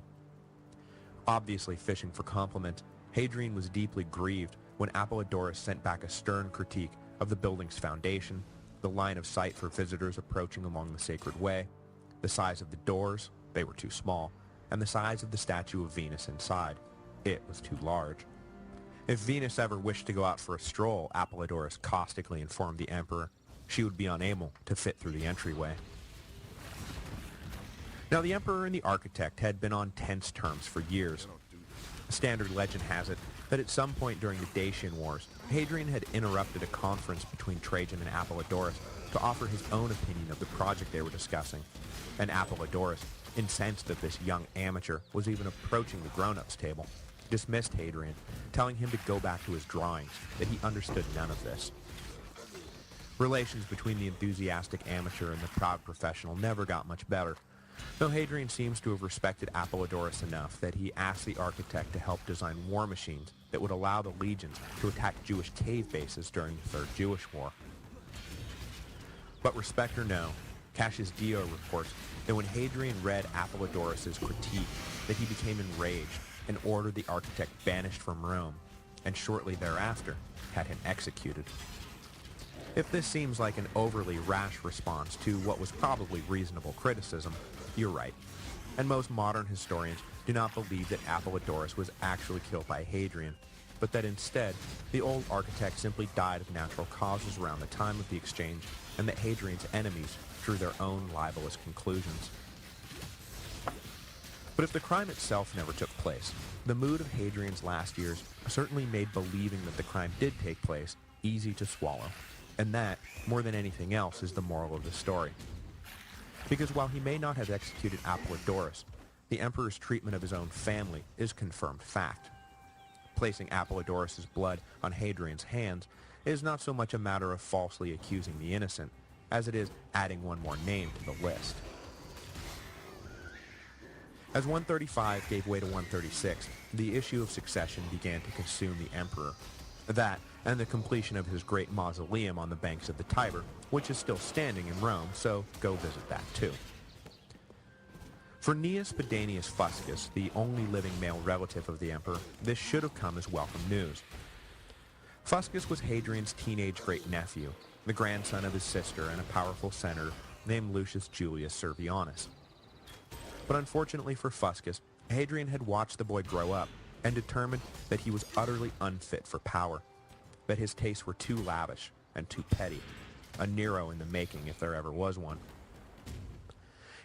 Obviously fishing for compliments, Hadrian was deeply grieved when Apollodorus sent back a stern critique of the building's foundation, the line of sight for visitors approaching along the sacred way, the size of the doors, they were too small, and the size of the statue of Venus inside. It was too large. If Venus ever wished to go out for a stroll, Apollodorus caustically informed the emperor, she would be unable to fit through the entryway. Now, the emperor and the architect had been on tense terms for years. Standard legend has it that at some point during the Dacian Wars, Hadrian had interrupted a conference between Trajan and Apollodorus to offer his own opinion of the project they were discussing, and Apollodorus, incensed that this young amateur was even approaching the grown-ups table, dismissed Hadrian, telling him to go back to his drawings, that he understood none of this. Relations between the enthusiastic amateur and the proud professional never got much better, though Hadrian seems to have respected Apollodorus enough that he asked the architect to help design war machines that would allow the legions to attack Jewish cave bases during the Third Jewish War. But respect or no, Cassius Dio reports that when Hadrian read Apollodorus's critique, that he became enraged and ordered the architect banished from Rome, and shortly thereafter had him executed. If this seems like an overly rash response to what was probably reasonable criticism, you're right. And most modern historians do not believe that Apollodorus was actually killed by Hadrian, but that instead, the old architect simply died of natural causes around the time of the exchange, and that Hadrian's enemies drew their own libelous conclusions. But if the crime itself never took place, the mood of Hadrian's last years certainly made believing that the crime did take place easy to swallow. And that, more than anything else, is the moral of the story. Because while he may not have executed Apollodorus, the emperor's treatment of his own family is confirmed fact. Placing Apollodorus's blood on Hadrian's hands is not so much a matter of falsely accusing the innocent, as it is adding one more name to the list. As 135 gave way to 136, the issue of succession began to consume the emperor. That, and the completion of his great mausoleum on the banks of the Tiber, which is still standing in Rome, so go visit that too. For Gnaeus Pedanius Fuscus, the only living male relative of the emperor, this should have come as welcome news. Fuscus was Hadrian's teenage great-nephew, the grandson of his sister and a powerful senator named Lucius Julius Servianus. But unfortunately for Fuscus, Hadrian had watched the boy grow up and determined that he was utterly unfit for power, that his tastes were too lavish and too petty, a Nero in the making if there ever was one.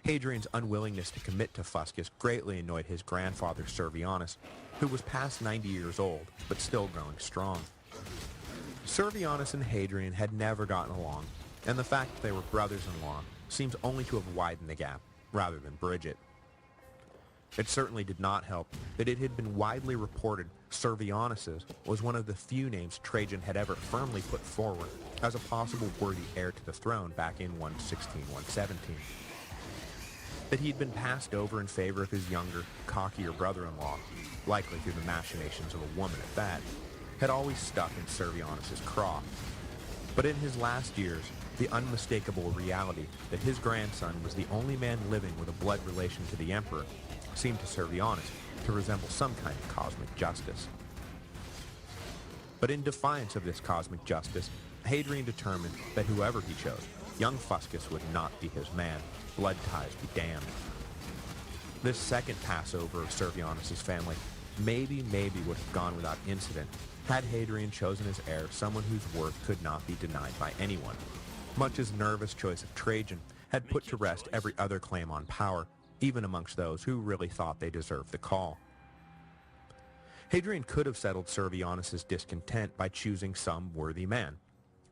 Hadrian's unwillingness to commit to Fuscus greatly annoyed his grandfather Servianus, who was past 90 years old, but still growing strong. Servianus and Hadrian had never gotten along, and the fact that they were brothers-in-law seems only to have widened the gap, rather than bridge it. It certainly did not help that it had been widely reported Servianus's was one of the few names Trajan had ever firmly put forward as a possible worthy heir to the throne back in 116-117. That he had been passed over in favor of his younger, cockier brother-in-law, likely through the machinations of a woman at that, had always stuck in Servianus's craw. But in his last years, the unmistakable reality that his grandson was the only man living with a blood relation to the emperor seemed to Servianus to resemble some kind of cosmic justice. But in defiance of this cosmic justice, Hadrian determined that whoever he chose, young Fuscus would not be his man, blood ties be damned. This second Passover of Servianus's family maybe would have gone without incident had Hadrian chosen as heir someone whose worth could not be denied by anyone, much as Nerva's choice of Trajan had put to rest every other claim on power, even amongst those who really thought they deserved the call. Hadrian could have settled Servianus's discontent by choosing some worthy man,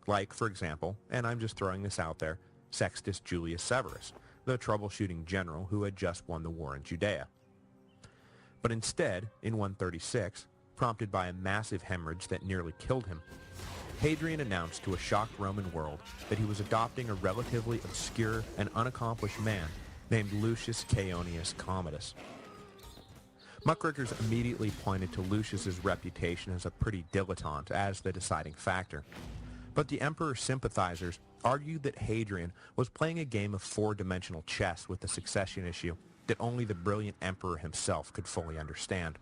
like, for example, and I'm just throwing this out there, Sextus Julius Severus, the troubleshooting general who had just won the war in Judea. But instead, in 136, prompted by a massive hemorrhage that nearly killed him, Hadrian announced to a shocked Roman world that he was adopting a relatively obscure and unaccomplished man named Lucius Caeonius Commodus. Muckrakers immediately pointed to Lucius's reputation as a pretty dilettante as the deciding factor, but the emperor's sympathizers argued that Hadrian was playing a game of four-dimensional chess with the succession issue that only the brilliant emperor himself could fully understand.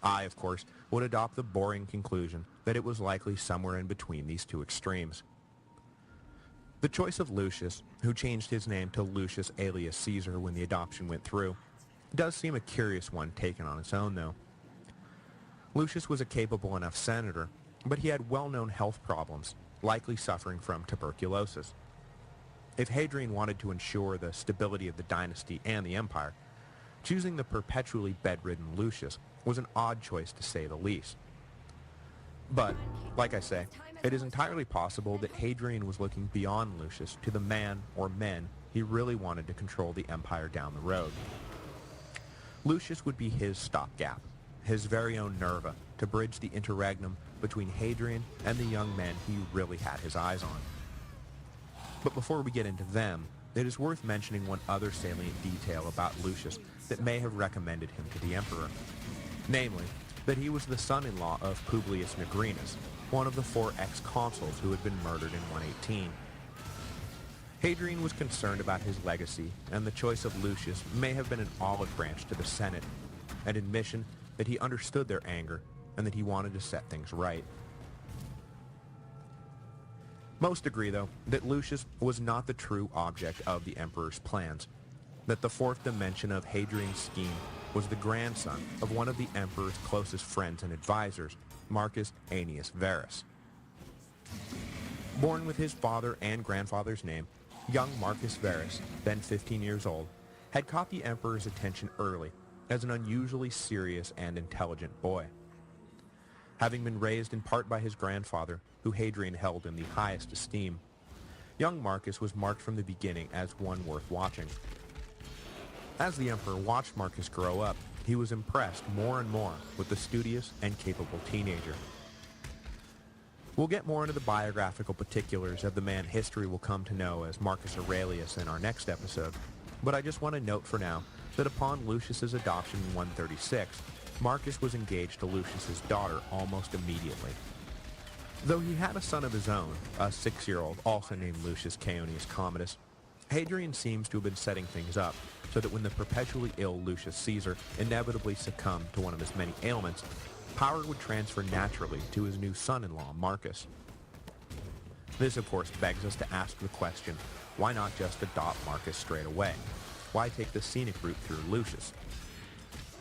I, of course, would adopt the boring conclusion that it was likely somewhere in between these two extremes. The choice of Lucius, who changed his name to Lucius Aelius Caesar when the adoption went through, does seem a curious one taken on its own, though. Lucius was a capable enough senator, but he had well-known health problems, likely suffering from tuberculosis. If Hadrian wanted to ensure the stability of the dynasty and the empire, choosing the perpetually bedridden Lucius was an odd choice to say the least. But, like I say, it is entirely possible that Hadrian was looking beyond Lucius to the man or men he really wanted to control the empire down the road. Lucius would be his stopgap, his very own Nerva, to bridge the interregnum between Hadrian and the young men he really had his eyes on. But before we get into them, it is worth mentioning one other salient detail about Lucius that may have recommended him to the emperor. Namely, that he was the son-in-law of Publius Nigrinus, one of the 4 ex-consuls who had been murdered in 118. Hadrian was concerned about his legacy, and the choice of Lucius may have been an olive branch to the Senate, an admission that he understood their anger and that he wanted to set things right. Most agree, though, that Lucius was not the true object of the emperor's plans, that the fourth dimension of Hadrian's scheme was the grandson of one of the emperor's closest friends and advisors, Marcus Aeneas Verus. Born with his father and grandfather's name, young Marcus Verus, then 15 years old, had caught the emperor's attention early as an unusually serious and intelligent boy. Having been raised in part by his grandfather, who Hadrian held in the highest esteem, young Marcus was marked from the beginning as one worth watching. As the emperor watched Marcus grow up, he was impressed more and more with the studious and capable teenager. We'll get more into the biographical particulars of the man history will come to know as Marcus Aurelius in our next episode, but I just want to note for now that upon Lucius's adoption in 136, Marcus was engaged to Lucius's daughter almost immediately. Though he had a son of his own, a 6-year-old also named Lucius Caeonius Commodus, Hadrian seems to have been setting things up so that when the perpetually ill Lucius Caesar inevitably succumbed to one of his many ailments, power would transfer naturally to his new son-in-law, Marcus. This, of course, begs us to ask the question, why not just adopt Marcus straight away? why take the scenic route through Lucius?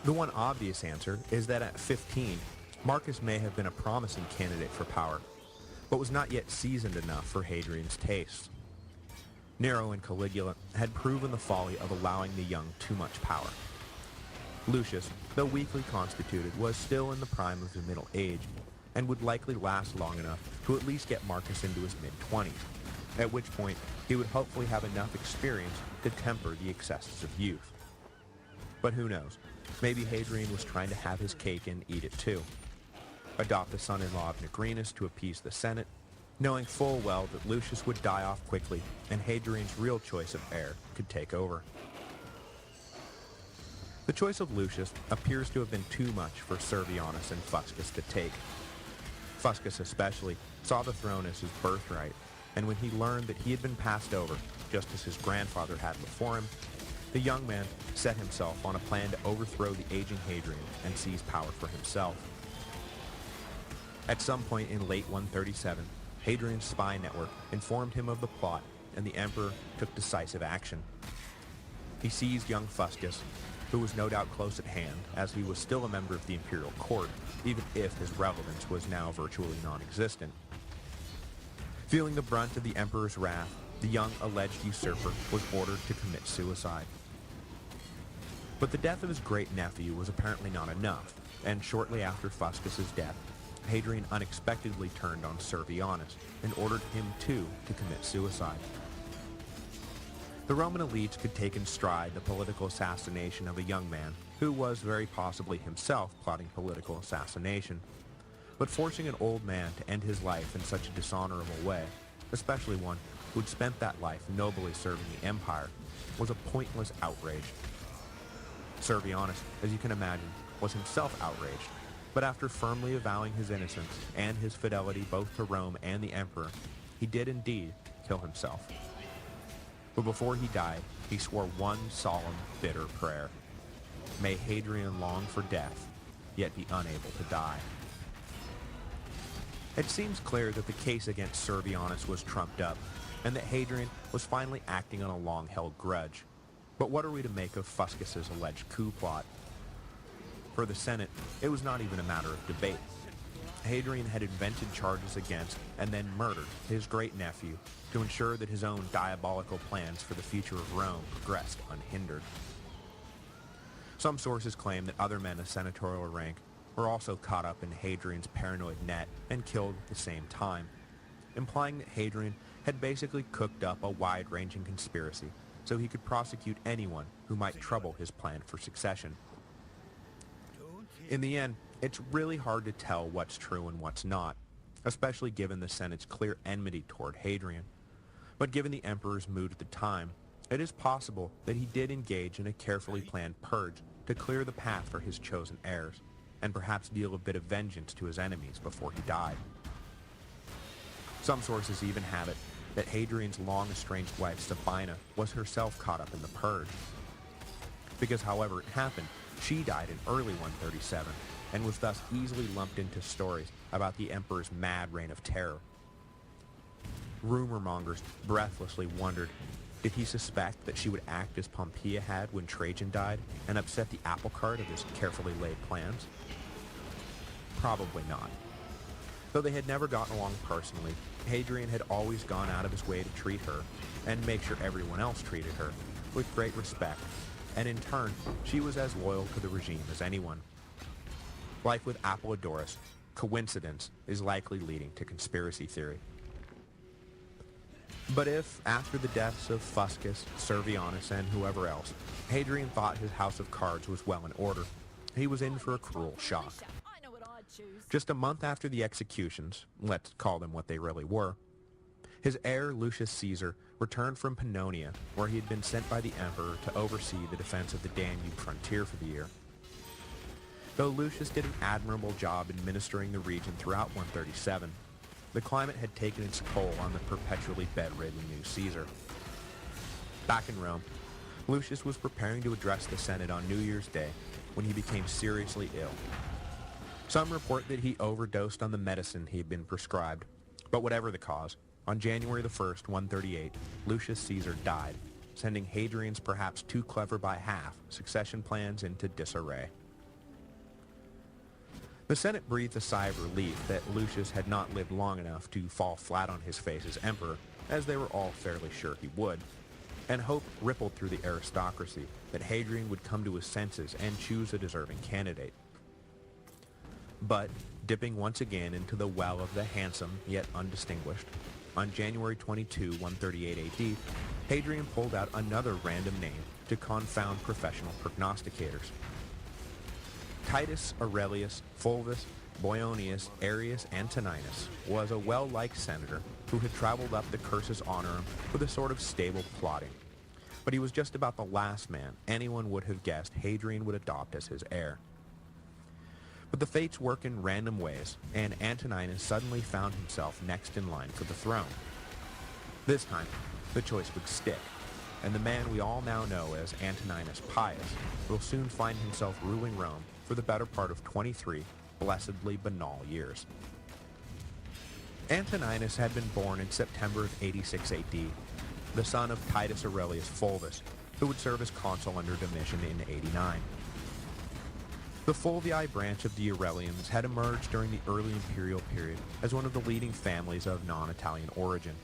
The one obvious answer is that at 15, Marcus may have been a promising candidate for power, but was not yet seasoned enough for Hadrian's taste. Nero and Caligula had proven the folly of allowing the young too much power. Lucius, though weakly constituted, was still in the prime of his middle age, and would likely last long enough to at least get Marcus into his mid-20s, at which point he would hopefully have enough experience to temper the excesses of youth. But who knows? Maybe Hadrian was trying to have his cake and eat it too. Adopt a son-in-law of Nigrinus to appease the Senate, knowing full well that Lucius would die off quickly and Hadrian's real choice of heir could take over. The choice of Lucius appears to have been too much for Servianus and Fuscus to take. Fuscus especially saw the throne as his birthright, and when he learned that he had been passed over, just as his grandfather had before him, the young man set himself on a plan to overthrow the aging Hadrian and seize power for himself. At some point in late 137, Hadrian's spy network informed him of the plot, and the emperor took decisive action. He seized young Fuscus, who was no doubt close at hand, as he was still a member of the imperial court, even if his relevance was now virtually non-existent. Feeling the brunt of the emperor's wrath, the young alleged usurper was ordered to commit suicide. But the death of his great-nephew was apparently not enough, and shortly after Fuscus's death, Hadrian unexpectedly turned on Servianus and ordered him too to commit suicide. The Roman elites could take in stride the political assassination of a young man who was very possibly himself plotting political assassination, but forcing an old man to end his life in such a dishonorable way, especially one who had spent that life nobly serving the empire, was a pointless outrage. Servianus, as you can imagine, was himself outraged, but after firmly avowing his innocence and his fidelity both to Rome and the emperor, he did indeed kill himself. But before he died, he swore one solemn, bitter prayer. May Hadrian long for death, yet be unable to die. It seems clear that the case against Servianus was trumped up, and that Hadrian was finally acting on a long-held grudge. But what are we to make of Fuscus's alleged coup plot? For the Senate, it was not even a matter of debate. Hadrian had invented charges against and then murdered his great-nephew to ensure that his own diabolical plans for the future of Rome progressed unhindered. Some sources claim that other men of senatorial rank were also caught up in Hadrian's paranoid net and killed at the same time, implying that Hadrian had basically cooked up a wide-ranging conspiracy so he could prosecute anyone who might trouble his plan for succession. In the end, it's really hard to tell what's true and what's not, especially given the Senate's clear enmity toward Hadrian. But given the emperor's mood at the time, it is possible that he did engage in a carefully planned purge to clear the path for his chosen heirs, and perhaps deal a bit of vengeance to his enemies before he died. Some sources even have it that Hadrian's long-estranged wife Sabina was herself caught up in the purge. Because however it happened, she died in early 137, and was thus easily lumped into stories about the emperor's mad reign of terror. Rumor mongers breathlessly wondered, did he suspect that she would act as Pompeia had when Trajan died and upset the apple cart of his carefully laid plans? Probably not. Though they had never gotten along personally, Hadrian had always gone out of his way to treat her, and make sure everyone else treated her, with great respect, and in turn, she was as loyal to the regime as anyone. Like with Apollodorus, coincidence is likely leading to conspiracy theory. But if, after the deaths of Fuscus, Servianus, and whoever else, Hadrian thought his house of cards was well in order, he was in for a cruel shock. Just a month after the executions, let's call them what they really were, his heir Lucius Caesar returned from Pannonia, where he had been sent by the emperor to oversee the defense of the Danube frontier for the year. Though Lucius did an admirable job administering the region throughout 137, the climate had taken its toll on the perpetually bedridden new Caesar. Back in Rome, Lucius was preparing to address the Senate on New Year's Day when he became seriously ill. Some report that he overdosed on the medicine he had been prescribed, but whatever the cause, on January the 1st, 138, Lucius Caesar died, sending Hadrian's perhaps too clever by half succession plans into disarray. The Senate breathed a sigh of relief that Lucius had not lived long enough to fall flat on his face as emperor, as they were all fairly sure he would, and hope rippled through the aristocracy that Hadrian would come to his senses and choose a deserving candidate. But, dipping once again into the well of the handsome yet undistinguished, on January 22, 138 AD, Hadrian pulled out another random name to confound professional prognosticators. Titus Aurelius Fulvus Boionius Arrius Antoninus was a well-liked senator who had traveled up the cursus honorum with a sort of stable plotting. But he was just about the last man anyone would have guessed Hadrian would adopt as his heir. But the fates work in random ways, and Antoninus suddenly found himself next in line for the throne. This time, the choice would stick, and the man we all now know as Antoninus Pius will soon find himself ruling Rome for the better part of 23 blessedly banal years. Antoninus had been born in September of 86 AD, the son of Titus Aurelius Fulvus, who would serve as consul under Domitian in 89. The Fulvii branch of the Aurelians had emerged during the early imperial period as one of the leading families of non-Italian origin.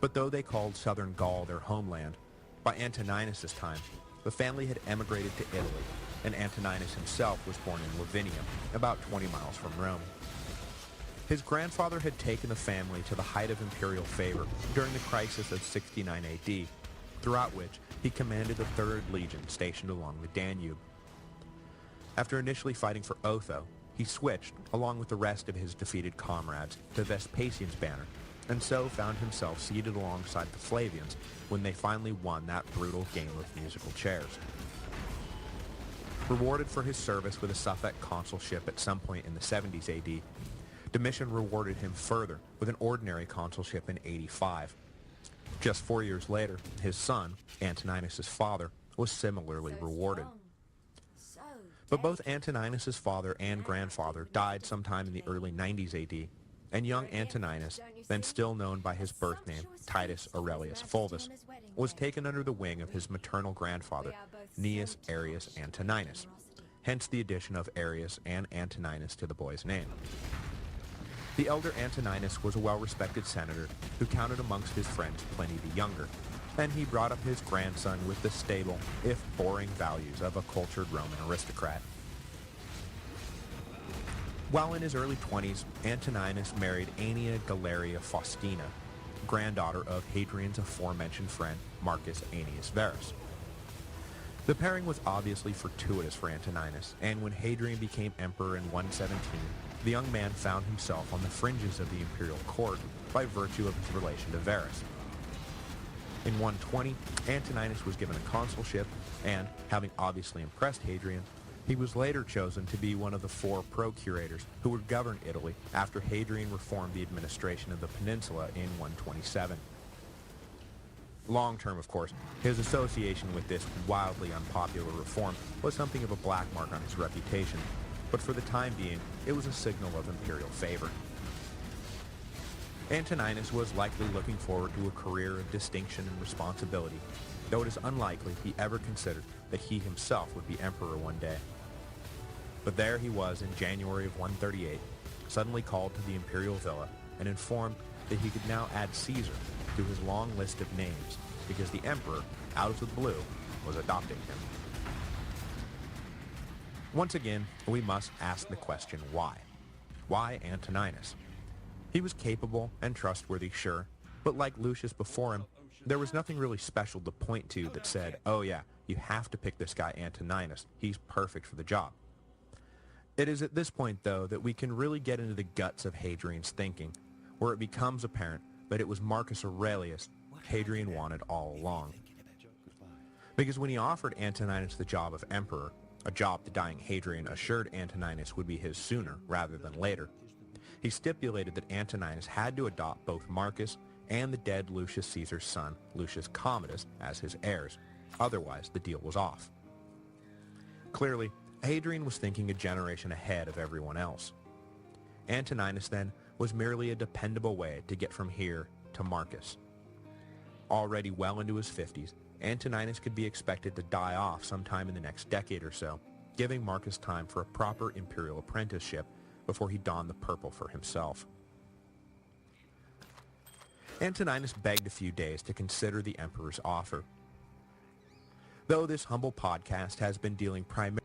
But though they called southern Gaul their homeland, by Antoninus' time, the family had emigrated to Italy, and Antoninus himself was born in Lavinium, about 20 miles from Rome. His grandfather had taken the family to the height of imperial favor during the crisis of 69 AD, throughout which he commanded the 3rd Legion stationed along the Danube. After initially fighting for Otho, he switched, along with the rest of his defeated comrades, to Vespasian's banner, and so found himself seated alongside the Flavians when they finally won that brutal game of musical chairs. Rewarded for his service with a suffect consulship at some point in the 70s AD, Domitian rewarded him further with an ordinary consulship in 85. Just 4 years later, his son, Antoninus' father, was similarly rewarded. But both Antoninus' father and grandfather died sometime in the early 90s AD, and young Antoninus, then still known by his birth name, Titus Aurelius Fulvus, was taken under the wing of his maternal grandfather, Gnaeus Arrius Antoninus, hence the addition of Arrius and Antoninus to the boy's name. The elder Antoninus was a well-respected senator who counted amongst his friends Pliny the Younger, and he brought up his grandson with the stable, if boring, values of a cultured Roman aristocrat. While in his early 20s, Antoninus married Aeneia Galeria Faustina, granddaughter of Hadrian's aforementioned friend Marcus Aeneas Verus. The pairing was obviously fortuitous for Antoninus, and when Hadrian became emperor in 117, the young man found himself on the fringes of the imperial court by virtue of his relation to Verus. In 120, Antoninus was given a consulship, and, having obviously impressed Hadrian, he was later chosen to be one of the 4 procurators who would govern Italy after Hadrian reformed the administration of the peninsula in 127. Long-term, of course, his association with this wildly unpopular reform was something of a black mark on his reputation, but for the time being, it was a signal of imperial favor. Antoninus was likely looking forward to a career of distinction and responsibility, though it is unlikely he ever considered that he himself would be emperor one day. But there he was in January of 138, suddenly called to the imperial villa and informed that he could now add Caesar to his long list of names because the emperor, out of the blue, was adopting him. Once again, we must ask the question why? Why Antoninus? He was capable and trustworthy, sure, but like Lucius before him, there was nothing really special to point to that said, oh yeah, you have to pick this guy Antoninus, he's perfect for the job. It is at this point, though, that we can really get into the guts of Hadrian's thinking, where it becomes apparent that it was Marcus Aurelius Hadrian wanted all along. Because when he offered Antoninus the job of emperor, a job the dying Hadrian assured Antoninus would be his sooner rather than later, he stipulated that Antoninus had to adopt both Marcus and the dead Lucius Caesar's son, Lucius Commodus, as his heirs. Otherwise, the deal was off. Clearly, Hadrian was thinking a generation ahead of everyone else. Antoninus, then, was merely a dependable way to get from here to Marcus. Already well into his 50s, Antoninus could be expected to die off sometime in the next decade or so, giving Marcus time for a proper imperial apprenticeship before he donned the purple for himself. Antoninus begged a few days to consider the emperor's offer. Though this humble podcast has been dealing primarily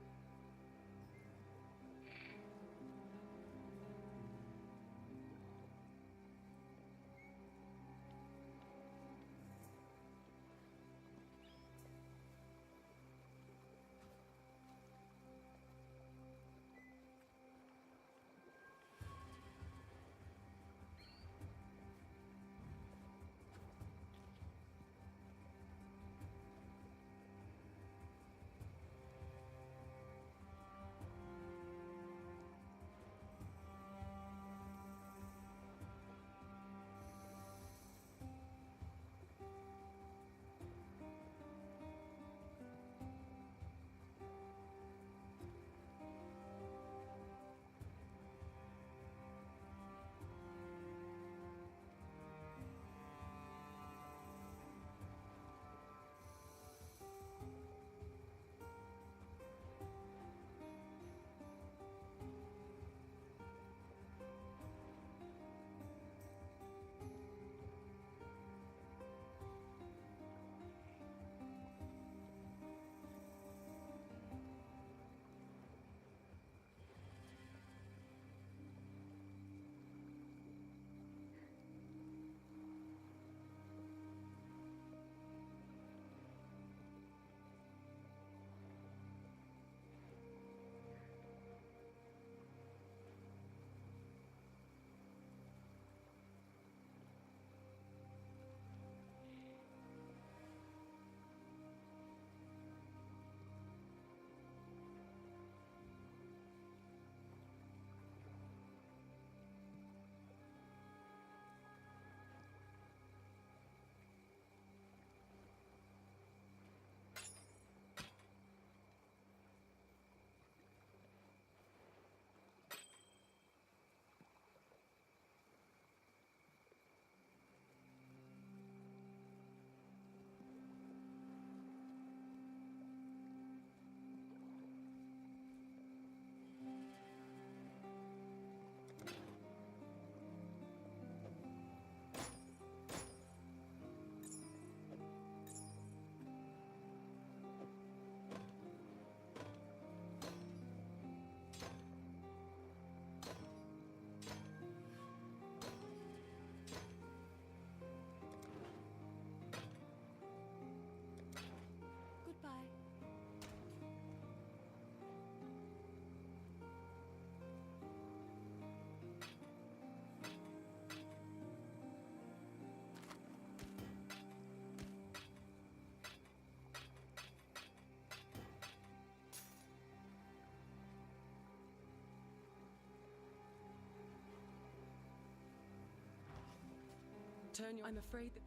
I'm afraid that...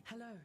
Hello.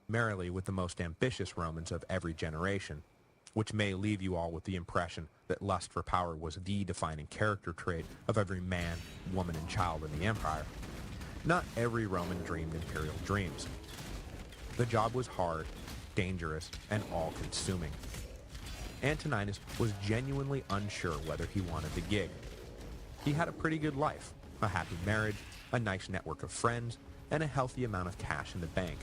merrily with the most ambitious Romans of every generation, which may leave you all with the impression that lust for power was the defining character trait of every man, woman, and child in the empire. Not every Roman dreamed imperial dreams. The job was hard, dangerous, and all-consuming. Antoninus was genuinely unsure whether he wanted the gig. He had a pretty good life, a happy marriage, a nice network of friends, and a healthy amount of cash in the bank.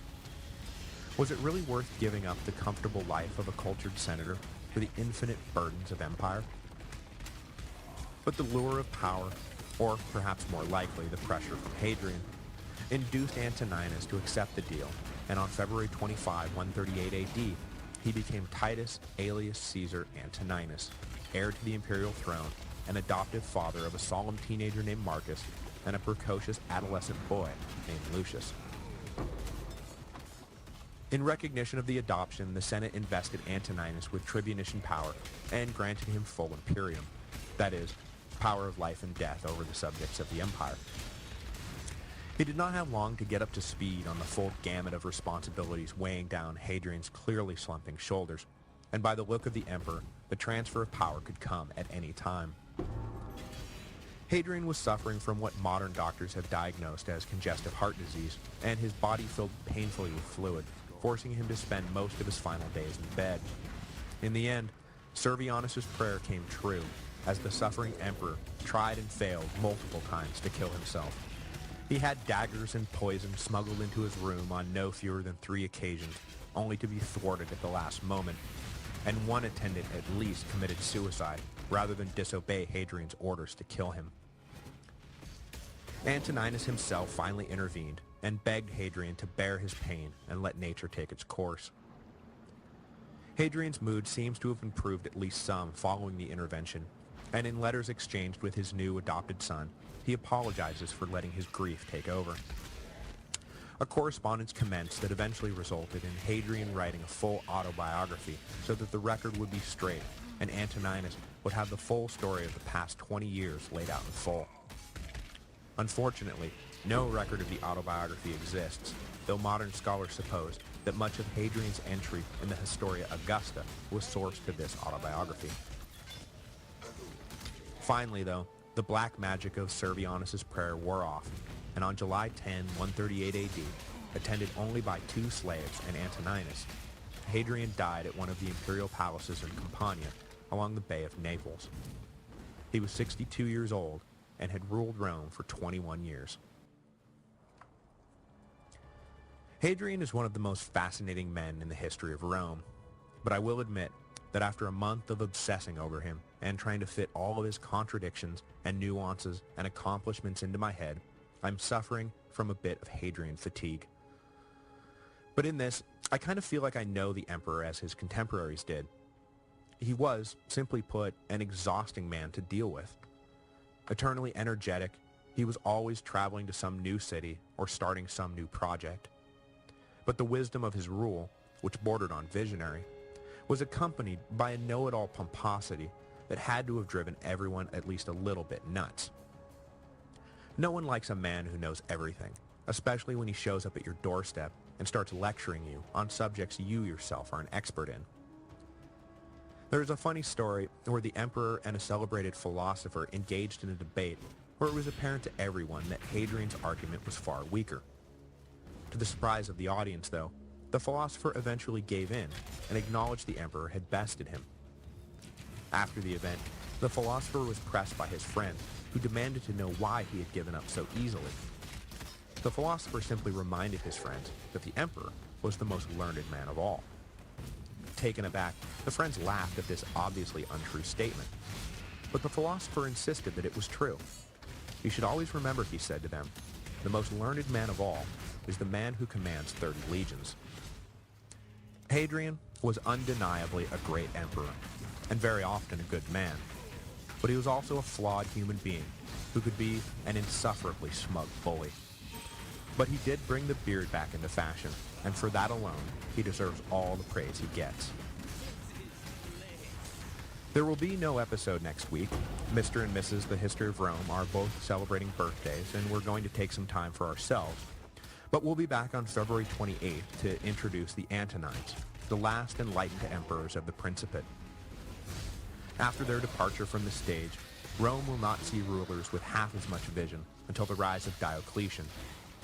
Was it really worth giving up the comfortable life of a cultured senator for the infinite burdens of empire? But the lure of power, or perhaps more likely the pressure from Hadrian, induced Antoninus to accept the deal, and on February 25, 138 AD, he became Titus Aelius Caesar Antoninus, heir to the imperial throne, and adoptive father of a solemn teenager named Marcus and a precocious adolescent boy named Lucius. In recognition of the adoption, the Senate invested Antoninus with tribunician power and granted him full imperium, that is, power of life and death over the subjects of the empire. He did not have long to get up to speed on the full gamut of responsibilities weighing down Hadrian's clearly slumping shoulders, and by the look of the emperor, the transfer of power could come at any time. Hadrian was suffering from what modern doctors have diagnosed as congestive heart disease, and his body filled painfully with fluid, forcing him to spend most of his final days in bed. In the end, Servianus's prayer came true, as the suffering emperor tried and failed multiple times to kill himself. He had daggers and poison smuggled into his room on no fewer than 3 occasions, only to be thwarted at the last moment, and one attendant at least committed suicide rather than disobey Hadrian's orders to kill him. Antoninus himself finally intervened and begged Hadrian to bear his pain and let nature take its course. Hadrian's mood seems to have improved at least some following the intervention, and in letters exchanged with his new adopted son, he apologizes for letting his grief take over. A correspondence commenced that eventually resulted in Hadrian writing a full autobiography so that the record would be straight and Antoninus would have the full story of the past 20 years laid out in full. Unfortunately, no record of the autobiography exists, though modern scholars suppose that much of Hadrian's entry in the Historia Augusta was sourced to this autobiography. Finally, though, the black magic of Servianus's prayer wore off, and on July 10, 138 AD, attended only by 2 slaves and Antoninus, Hadrian died at one of the imperial palaces in Campania along the Bay of Naples. He was 62 years old and had ruled Rome for 21 years. Hadrian is one of the most fascinating men in the history of Rome, but I will admit that after a month of obsessing over him and trying to fit all of his contradictions and nuances and accomplishments into my head, I'm suffering from a bit of Hadrian fatigue. But in this, I kind of feel like I know the emperor as his contemporaries did. He was, simply put, an exhausting man to deal with. Eternally energetic, he was always traveling to some new city or starting some new project. But the wisdom of his rule, which bordered on visionary, was accompanied by a know-it-all pomposity that had to have driven everyone at least a little bit nuts. No one likes a man who knows everything, especially when he shows up at your doorstep and starts lecturing you on subjects you yourself are an expert in. There is a funny story where the emperor and a celebrated philosopher engaged in a debate where it was apparent to everyone that Hadrian's argument was far weaker. To the surprise of the audience, though, the philosopher eventually gave in and acknowledged the emperor had bested him. After the event, the philosopher was pressed by his friend, who demanded to know why he had given up so easily. The philosopher simply reminded his friends that the emperor was the most learned man of all. Taken aback, the friends laughed at this obviously untrue statement. But the philosopher insisted that it was true. You should always remember, he said to them, the most learned man of all is the man who commands 30 legions. Hadrian was undeniably a great emperor, and very often a good man. But he was also a flawed human being who could be an insufferably smug bully. But he did bring the beard back into fashion, and for that alone, he deserves all the praise he gets. There will be no episode next week. Mr. and Mrs. The History of Rome are both celebrating birthdays, and we're going to take some time for ourselves. But we'll be back on February 28th to introduce the Antonines, the last enlightened emperors of the Principate. After their departure from the stage, Rome will not see rulers with half as much vision until the rise of Diocletian,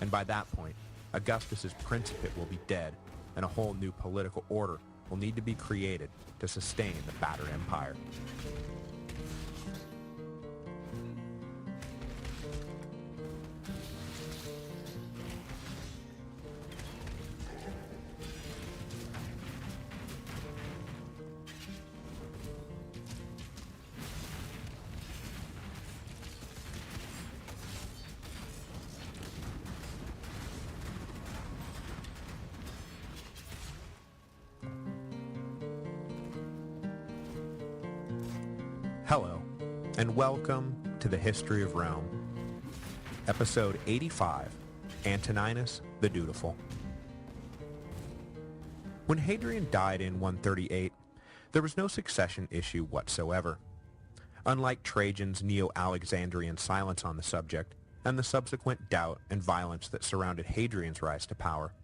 and by that point, Augustus's Principate will be dead, and a whole new political order will need to be created to sustain the battered empire. Hello, and welcome to the History of Rome, Episode 85, Antoninus the Dutiful. When Hadrian died in 138, there was no succession issue whatsoever. Unlike Trajan's Neo-Alexandrian silence on the subject, and the subsequent doubt and violence that surrounded Hadrian's rise to power,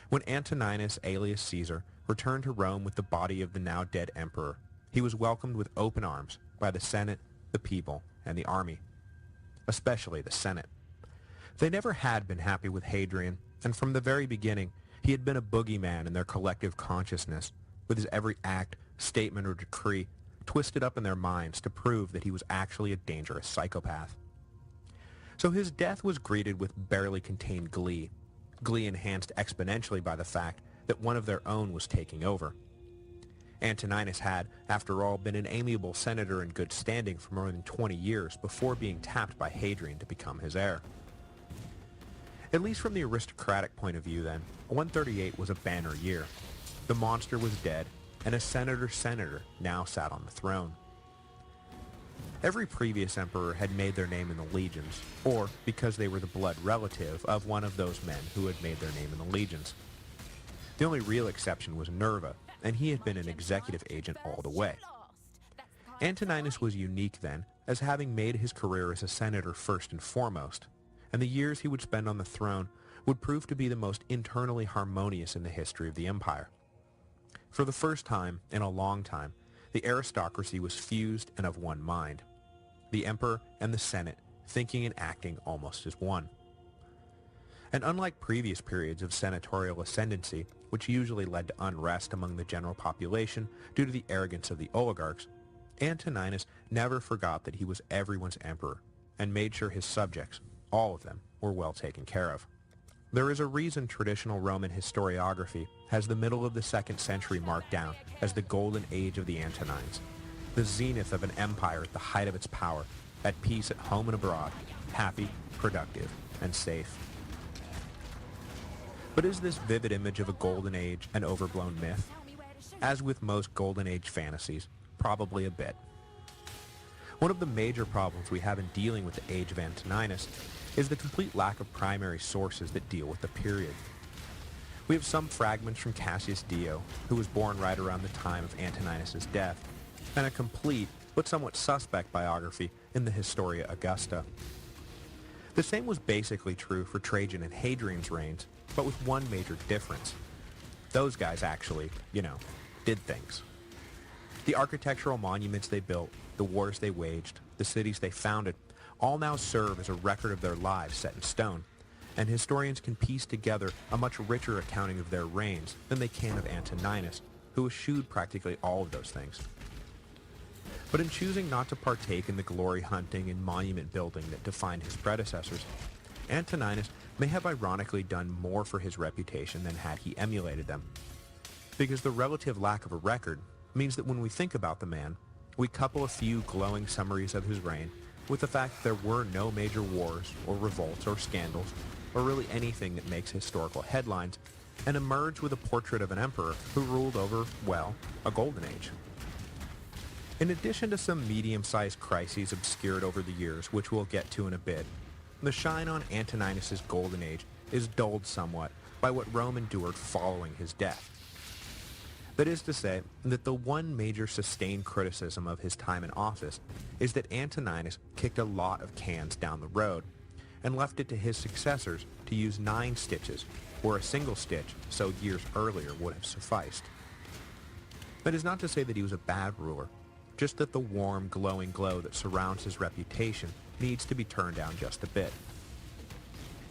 when Antoninus alias Caesar returned to Rome with the body of the now dead emperor, he was welcomed with open arms by the Senate, the people, and the army, especially the Senate. They never had been happy with Hadrian, and from the very beginning, he had been a boogeyman in their collective consciousness, with his every act, statement, or decree twisted up in their minds to prove that he was actually a dangerous psychopath. So his death was greeted with barely contained glee enhanced exponentially by the fact that one of their own was taking over. Antoninus had, after all, been an amiable senator in good standing for more than 20 years before being tapped by Hadrian to become his heir. At least from the aristocratic point of view then, 138 was a banner year. The monster was dead, and a senator now sat on the throne. Every previous emperor had made their name in the legions, or because they were the blood relative of one of those men who had made their name in the legions. The only real exception was Nerva, and he had been an executive agent all the way. Antoninus was unique then, as having made his career as a senator first and foremost, and the years he would spend on the throne would prove to be the most internally harmonious in the history of the empire. For the first time in a long time, the aristocracy was fused and of one mind, the emperor and the Senate thinking and acting almost as one. And unlike previous periods of senatorial ascendancy, which usually led to unrest among the general population due to the arrogance of the oligarchs, Antoninus never forgot that he was everyone's emperor and made sure his subjects, all of them, were well taken care of. There is a reason traditional Roman historiography has the middle of the 2nd century marked down as the golden age of the Antonines, the zenith of an empire at the height of its power, at peace at home and abroad, happy, productive, and safe. But is this vivid image of a golden age an overblown myth? As with most golden age fantasies, probably a bit. One of the major problems we have in dealing with the age of Antoninus is the complete lack of primary sources that deal with the period. We have some fragments from Cassius Dio, who was born right around the time of Antoninus' death, and a complete, but somewhat suspect biography in the Historia Augusta. The same was basically true for Trajan and Hadrian's reigns, but with one major difference. Those guys actually, did things. The architectural monuments they built, the wars they waged, the cities they founded, all now serve as a record of their lives set in stone, and historians can piece together a much richer accounting of their reigns than they can of Antoninus, who eschewed practically all of those things. But in choosing not to partake in the glory hunting and monument building that defined his predecessors, Antoninus may have ironically done more for his reputation than had he emulated them. Because the relative lack of a record means that when we think about the man, we couple a few glowing summaries of his reign with the fact that there were no major wars or revolts or scandals, or really anything that makes historical headlines, and emerge with a portrait of an emperor who ruled over, well, a golden age. In addition to some medium-sized crises obscured over the years, which we'll get to in a bit, the shine on Antoninus' golden age is dulled somewhat by what Rome endured following his death. That is to say, that the one major sustained criticism of his time in office is that Antoninus kicked a lot of cans down the road, and left it to his successors to use 9 stitches, where a single stitch so years earlier would have sufficed. That is not to say that he was a bad ruler, just that the warm, glowing glow that surrounds his reputation needs to be turned down just a bit.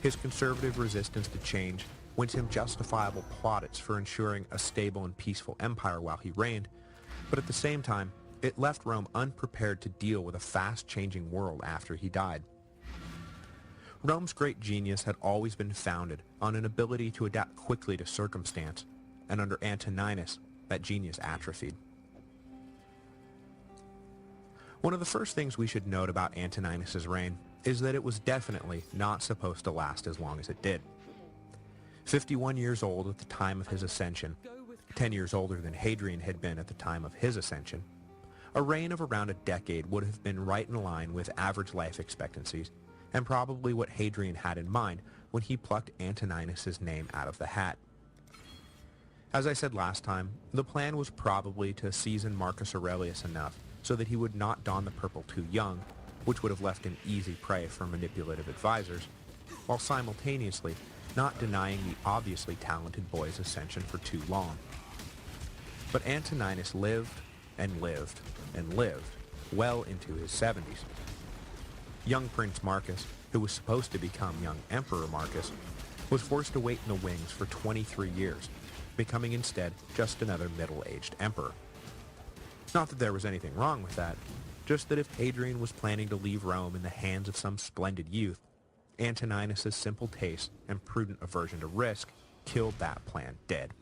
His conservative resistance to change wins him justifiable plaudits for ensuring a stable and peaceful empire while he reigned, but at the same time, it left Rome unprepared to deal with a fast-changing world after he died. Rome's great genius had always been founded on an ability to adapt quickly to circumstance, and under Antoninus, that genius atrophied. One of the first things we should note about Antoninus' reign is that it was definitely not supposed to last as long as it did. 51 years old at the time of his ascension, 10 years older than Hadrian had been at the time of his ascension, a reign of around a decade would have been right in line with average life expectancies, and probably what Hadrian had in mind when he plucked Antoninus' name out of the hat. As I said last time, the plan was probably to season Marcus Aurelius enough so that he would not don the purple too young, which would have left him easy prey for manipulative advisors, while simultaneously not denying the obviously talented boy's ascension for too long. But Antoninus lived and lived and lived well into his 70s. Young Prince Marcus, who was supposed to become young Emperor Marcus, was forced to wait in the wings for 23 years, becoming instead just another middle-aged emperor. Not that there was anything wrong with that, just that if Hadrian was planning to leave Rome in the hands of some splendid youth, Antoninus' simple taste and prudent aversion to risk killed that plan dead.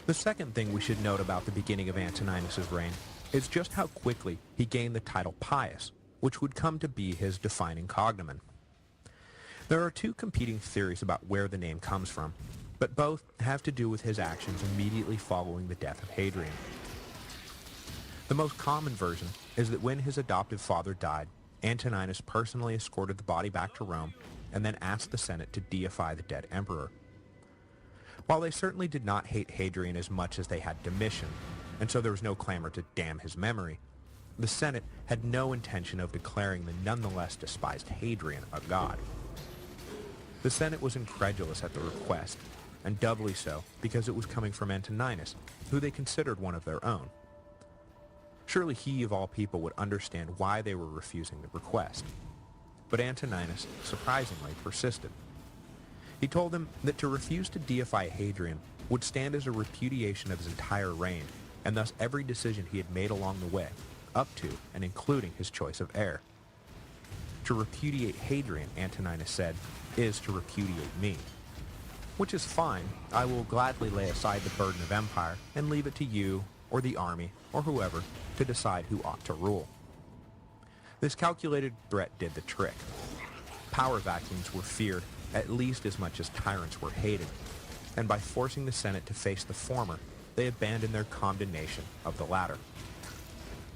The second thing we should note about the beginning of Antoninus' reign is just how quickly he gained the title Pius, which would come to be his defining cognomen. There are 2 competing theories about where the name comes from, but both have to do with his actions immediately following the death of Hadrian. The most common version is that when his adoptive father died, Antoninus personally escorted the body back to Rome and then asked the Senate to deify the dead emperor. While they certainly did not hate Hadrian as much as they had Domitian, and so there was no clamor to damn his memory, the Senate had no intention of declaring the nonetheless despised Hadrian a god. The Senate was incredulous at the request, and doubly so because it was coming from Antoninus, who they considered one of their own. Surely he of all people would understand why they were refusing the request. But Antoninus, surprisingly, persisted. He told them that to refuse to deify Hadrian would stand as a repudiation of his entire reign, and thus every decision he had made along the way, up to and including his choice of heir. To repudiate Hadrian, Antoninus said, is to repudiate me. Which is fine. I will gladly lay aside the burden of empire and leave it to you, or the army, or whoever, to decide who ought to rule. This calculated threat did the trick. Power vacuums were feared at least as much as tyrants were hated, and by forcing the Senate to face the former, they abandoned their condemnation of the latter.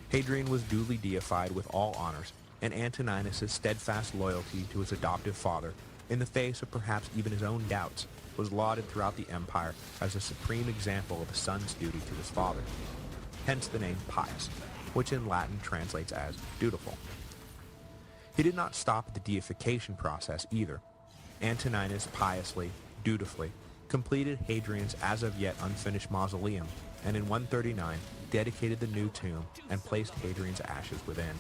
Hadrian was duly deified with all honors, and Antoninus' steadfast loyalty to his adoptive father, in the face of perhaps even his own doubts, was lauded throughout the empire as a supreme example of a son's duty to his father. Hence the name Pius, which in Latin translates as dutiful. He did not stop at the deification process either. Antoninus piously, dutifully, completed Hadrian's as of yet unfinished mausoleum, and in 139 dedicated the new tomb and placed Hadrian's ashes within.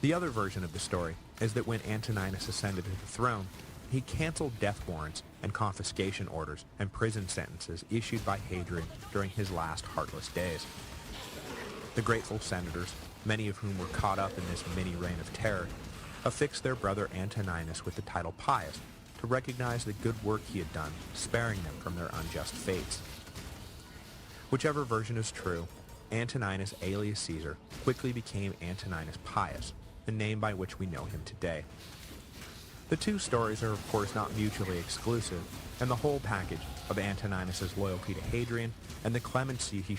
The other version of the story is that when Antoninus ascended to the throne, he canceled death warrants and confiscation orders and prison sentences issued by Hadrian during his last heartless days. The grateful senators, many of whom were caught up in this mini-reign of terror, affixed their brother Antoninus with the title Pius to recognize the good work he had done, sparing them from their unjust fates. Whichever version is true, Antoninus alias Caesar quickly became Antoninus Pius, the name by which we know him today. The 2 stories are of course not mutually exclusive, and the whole package of Antoninus' loyalty to Hadrian and the clemency he